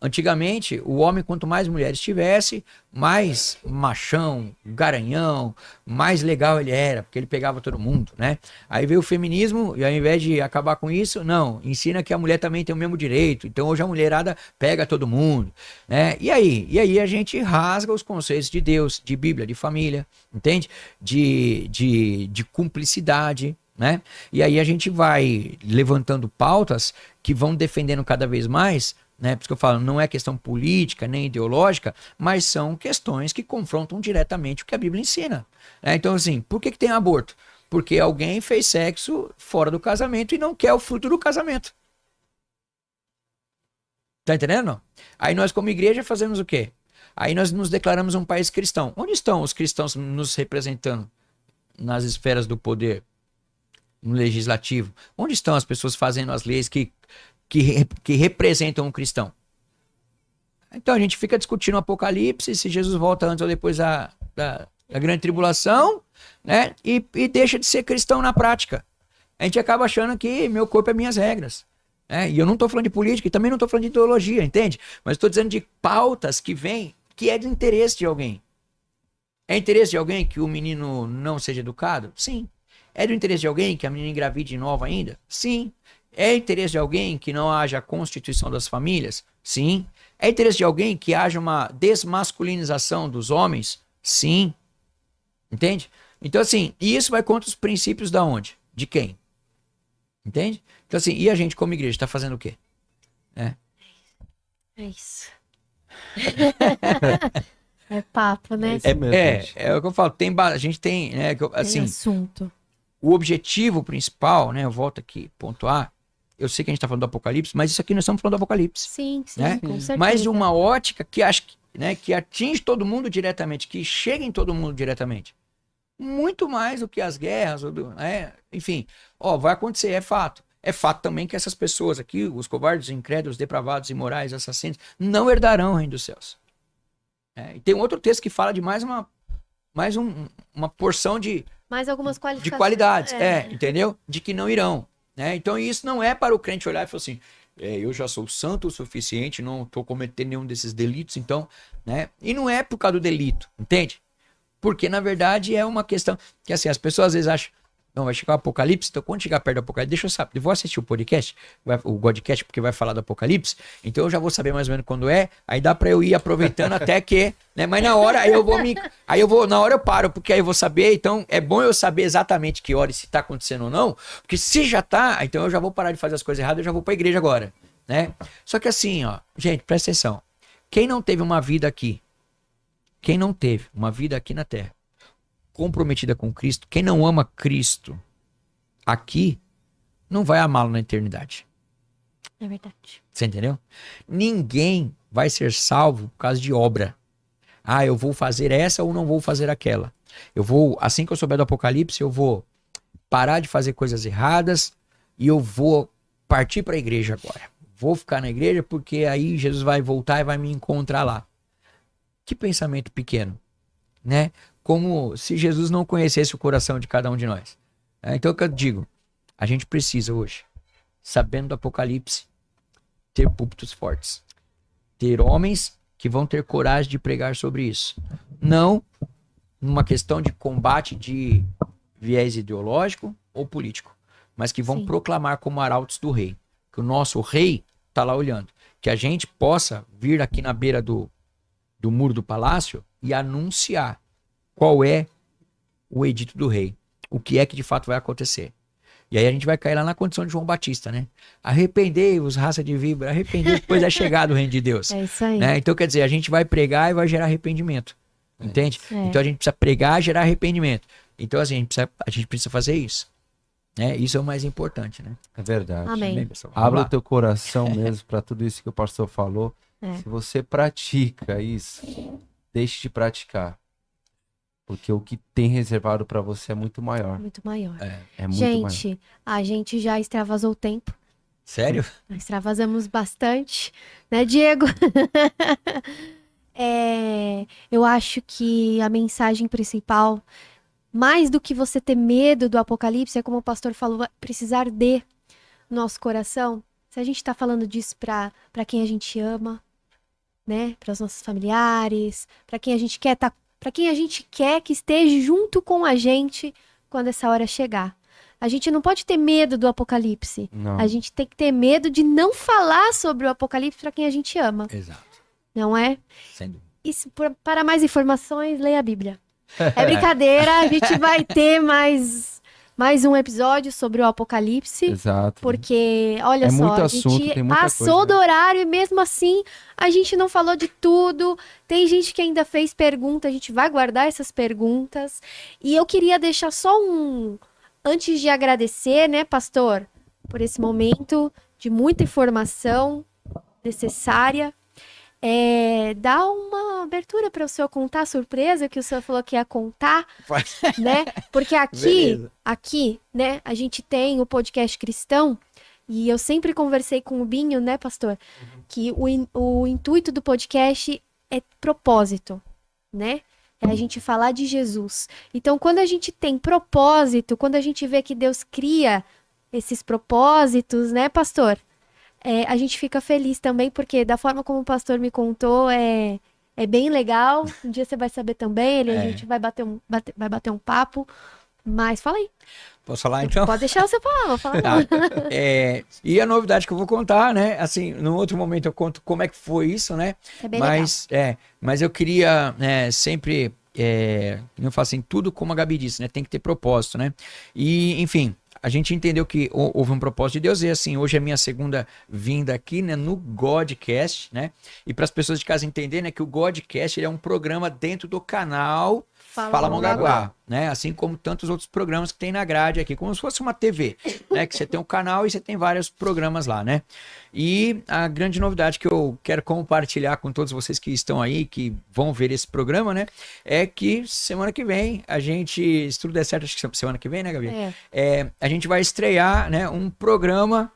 antigamente, o homem, quanto mais mulheres tivesse, mais machão, garanhão, mais legal ele era, porque ele pegava todo mundo, né? Aí veio o feminismo e ao invés de acabar com isso, não, ensina que a mulher também tem o mesmo direito. Então hoje a mulherada pega todo mundo, né? E aí a gente rasga os conceitos de Deus, de Bíblia, de família, entende? De cumplicidade, né? E aí a gente vai levantando pautas que vão defendendo cada vez mais, né? Por isso que eu falo, não é questão política nem ideológica, mas são questões que confrontam diretamente o que a Bíblia ensina. Né? Então, assim, por que tem aborto? Porque alguém fez sexo fora do casamento e não quer o fruto do casamento. Tá entendendo? Aí nós, como igreja, fazemos o quê? Aí nós nos declaramos um país cristão. Onde estão os cristãos nos representando? Nas esferas do poder, no legislativo. Onde estão as pessoas fazendo as leis que representam um cristão? Então a gente fica discutindo o Apocalipse, se Jesus volta antes ou depois da grande tribulação, né? E deixa de ser cristão na prática. A gente acaba achando que meu corpo é minhas regras. E eu não estou falando de política e também não estou falando de ideologia, entende? Mas estou dizendo de pautas que vêm, que é do interesse de alguém. É interesse de alguém que o menino não seja educado? Sim. É do interesse de alguém que a menina engravide nova ainda? Sim. É interesse de alguém que não haja constituição das famílias? Sim. É interesse de alguém que haja uma desmasculinização dos homens? Sim. Entende? Então, assim, isso vai contra os princípios da onde? De quem? Entende? Então, assim, e a gente como igreja está fazendo o quê? É isso. É papo, né? É isso mesmo, gente. É o que eu falo. A gente tem, né, assim, Tem assunto. o objetivo principal, né? Eu volto aqui, ponto A. Eu sei que a gente está falando do Apocalipse, mas isso aqui nós estamos falando do Apocalipse. Sim, Né? com certeza. Mas de uma ótica que acho que, né, que atinge todo mundo diretamente, que chega em todo mundo diretamente. Muito mais do que as guerras, enfim, vai acontecer, é fato. É fato também que essas pessoas aqui, os covardes, incrédulos, depravados, imorais, assassinos, não herdarão o reino dos céus. E tem um outro texto que fala de mais uma porção de Mais algumas qualificações. qualidades, entendeu? De que não irão. Né? Então isso não é para o crente olhar e falar assim, eu já sou santo o suficiente, não estou cometendo nenhum desses delitos, então, né? E não é por causa do delito, entende? Porque, na verdade, é uma questão que, assim, as pessoas às vezes acham, não, vai chegar o Apocalipse, então quando chegar perto do Apocalipse, deixa eu saber, eu vou assistir o podcast, o Godcast, porque vai falar do Apocalipse, então eu já vou saber mais ou menos quando é, aí dá pra eu ir aproveitando até que, né, mas na hora na hora eu paro, porque aí eu vou saber, então é bom eu saber exatamente que hora e se tá acontecendo ou não, porque se já tá, então eu já vou parar de fazer as coisas erradas, eu já vou pra igreja agora, né? Só que assim, ó, gente, presta atenção, quem não teve uma vida aqui na Terra, comprometida com Cristo, quem não ama Cristo aqui, não vai amá-lo na eternidade. É verdade. Você entendeu? Ninguém vai ser salvo por causa de obra. Ah, eu vou fazer essa ou não vou fazer aquela. Assim que eu souber do Apocalipse, eu vou parar de fazer coisas erradas e eu vou partir para a igreja agora. Vou ficar na igreja porque aí Jesus vai voltar e vai me encontrar lá. Que pensamento pequeno, né? Como se Jesus não conhecesse o coração de cada um de nós. Então, o que eu digo? A gente precisa hoje, sabendo do Apocalipse, ter púlpitos fortes. Ter homens que vão ter coragem de pregar sobre isso. Não numa questão de combate de viés ideológico ou político, mas que vão Sim. proclamar como arautos do rei. Que o nosso rei está lá olhando. Que a gente possa vir aqui na beira do muro do palácio e anunciar qual é o edito do rei, o que é que de fato vai acontecer. E aí a gente vai cair lá na condição de João Batista, né? Arrependei-vos, raça de víbora, arrependei, depois é chegado o reino de Deus. É isso aí. Né? Então, quer dizer, a gente vai pregar e vai gerar arrependimento, entende? É. Então a gente precisa pregar e gerar arrependimento. Então, assim, a gente precisa fazer isso. Né? Isso é o mais importante, né? É verdade. Amém. Bem, pessoal, vamos Abra lá. o teu coração mesmo para tudo isso que o pastor falou. É. Se você pratica isso, deixe de praticar. Porque o que tem reservado para você é muito maior. Muito maior. É muito maior. Gente, a gente já extravasou o tempo. Sério? Nós extravasamos bastante, né, Diego? Eu acho que a mensagem principal, mais do que você ter medo do apocalipse, é como o pastor falou, precisar de nosso coração. Se a gente está falando disso para quem a gente ama, né, para os nossos familiares, para quem a gente quer para quem a gente quer que esteja junto com a gente quando essa hora chegar. A gente não pode ter medo do apocalipse. Não. A gente tem que ter medo de não falar sobre o apocalipse para quem a gente ama, Exato. não é? Sem dúvida. Para mais informações, leia a Bíblia. É brincadeira, a gente vai ter mais um episódio sobre o apocalipse. Exato. Porque, olha É só, muito a assunto, gente tem muita passou coisa, do horário e mesmo assim a gente não falou de tudo. Tem gente que ainda fez pergunta, a gente vai guardar essas perguntas. E eu queria deixar só antes de agradecer, né, pastor, por esse momento de muita informação necessária. Dá uma abertura para o senhor contar a surpresa que o senhor falou que ia contar, né? Porque Beleza. aqui, né, a gente tem o podcast cristão e eu sempre conversei com o Binho, né, pastor, que o intuito do podcast é propósito, né? É a gente falar de Jesus. Então, quando a gente tem propósito, quando a gente vê que Deus cria esses propósitos, né, pastor? A gente fica feliz também, porque da forma como o pastor me contou, é bem legal. Um dia você vai saber também, a gente vai bater um papo. Mas fala aí. Posso falar então? Pode deixar você falar, vou falar Tá. não. E a novidade que eu vou contar, né? Assim, no outro momento eu conto como é que foi isso, né? É bem legal. Mas eu queria sempre, eu falo assim, tudo como a Gabi disse, né? Tem que ter propósito, né? E, enfim, a gente entendeu que houve um propósito de Deus e assim, hoje é a minha segunda vinda aqui, né, no Godcast, né? E para as pessoas de casa entenderem, né, que o Godcast ele é um programa dentro do canal Fala Mongaguá, né? Assim como tantos outros programas que tem na grade aqui, como se fosse uma TV, né? Que você tem um canal e você tem vários programas lá, né? E a grande novidade que eu quero compartilhar com todos vocês que estão aí, que vão ver esse programa, né? É que semana que vem a gente, se tudo der certo, acho que semana que vem, né, Gabi? A gente vai estrear, né, um programa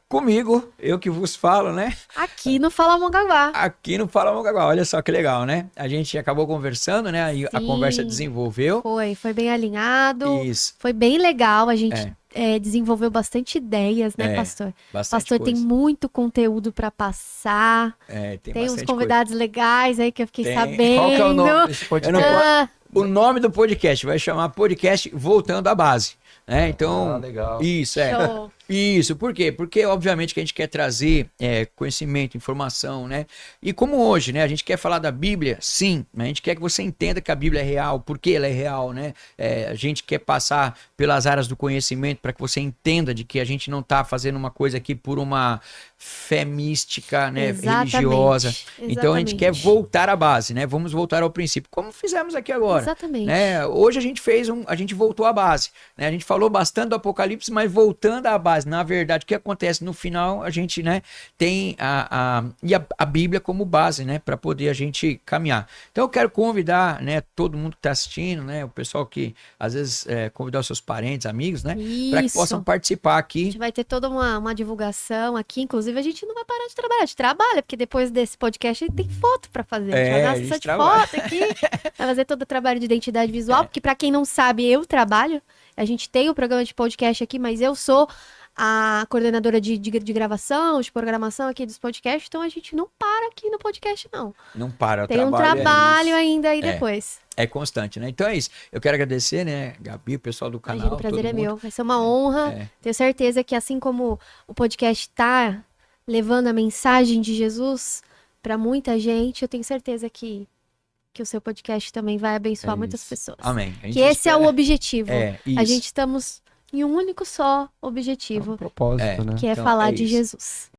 comigo, eu que vos falo, né? Aqui no Fala Mongaguá. Aqui no Fala Mongaguá, olha só que legal, né? A gente acabou conversando, né? E a Sim. conversa desenvolveu. Foi bem alinhado. Isso. Foi bem legal. A gente desenvolveu bastante ideias, né, É, pastor? Bastante Pastor tem coisa. muito conteúdo para passar. Tem Tem uns bastante convidados legais aí que eu fiquei Tem. sabendo. Qual que é o nome desse Eu podcast? não Ah, O nome do podcast vai chamar Podcast Voltando à Base, né? Então, legal. isso, show. Isso, por quê? Porque, obviamente, que a gente quer trazer conhecimento, informação, né? E como hoje, né? A gente quer falar da Bíblia, sim, mas a gente quer que você entenda que a Bíblia é real, por que ela é real, né? A gente quer passar pelas áreas do conhecimento para que você entenda de que a gente não está fazendo uma coisa aqui por uma fé mística, né? Exatamente, Religiosa. Então, a gente quer exatamente. voltar à base, né? Vamos voltar ao princípio, como fizemos aqui agora. Exatamente. Né? Hoje a gente voltou à base, né? A gente falou bastante do Apocalipse, mas voltando à base, na verdade, o que acontece no final, a gente, né, tem a Bíblia como base, né, para poder a gente caminhar. Então eu quero convidar, né, todo mundo que está assistindo, né, o pessoal que às vezes convidar os seus parentes, amigos, né, para que Isso. possam participar A aqui. gente vai ter toda uma divulgação aqui. Inclusive, a gente não vai parar de trabalhar. A gente trabalha, porque depois desse podcast a gente tem foto pra fazer. A gente vai dar A uma gente sessão de trabalha. foto aqui. Vai fazer todo o trabalho de identidade visual. Porque, pra quem não sabe, eu trabalho. A gente tem o programa de podcast aqui, mas eu sou a coordenadora de gravação, de programação aqui dos podcasts. Então, a gente não para aqui no podcast, não. Não para, o Tem um trabalho trabalho é, ainda aí depois. é constante, né? Então é isso. Eu quero agradecer, né, Gabi, o pessoal do canal, Imagina, o prazer todo é mundo. meu. Vai ser uma honra. É. Tenho certeza que assim como o podcast tá levando a mensagem de Jesus para muita gente, eu tenho certeza que o seu podcast também vai abençoar É muitas isso. pessoas. Amém. A gente Que esse é o espera- objetivo. isso. A gente estamos em um único só É um objetivo, propósito, né? que é Então, falar é de isso. Jesus.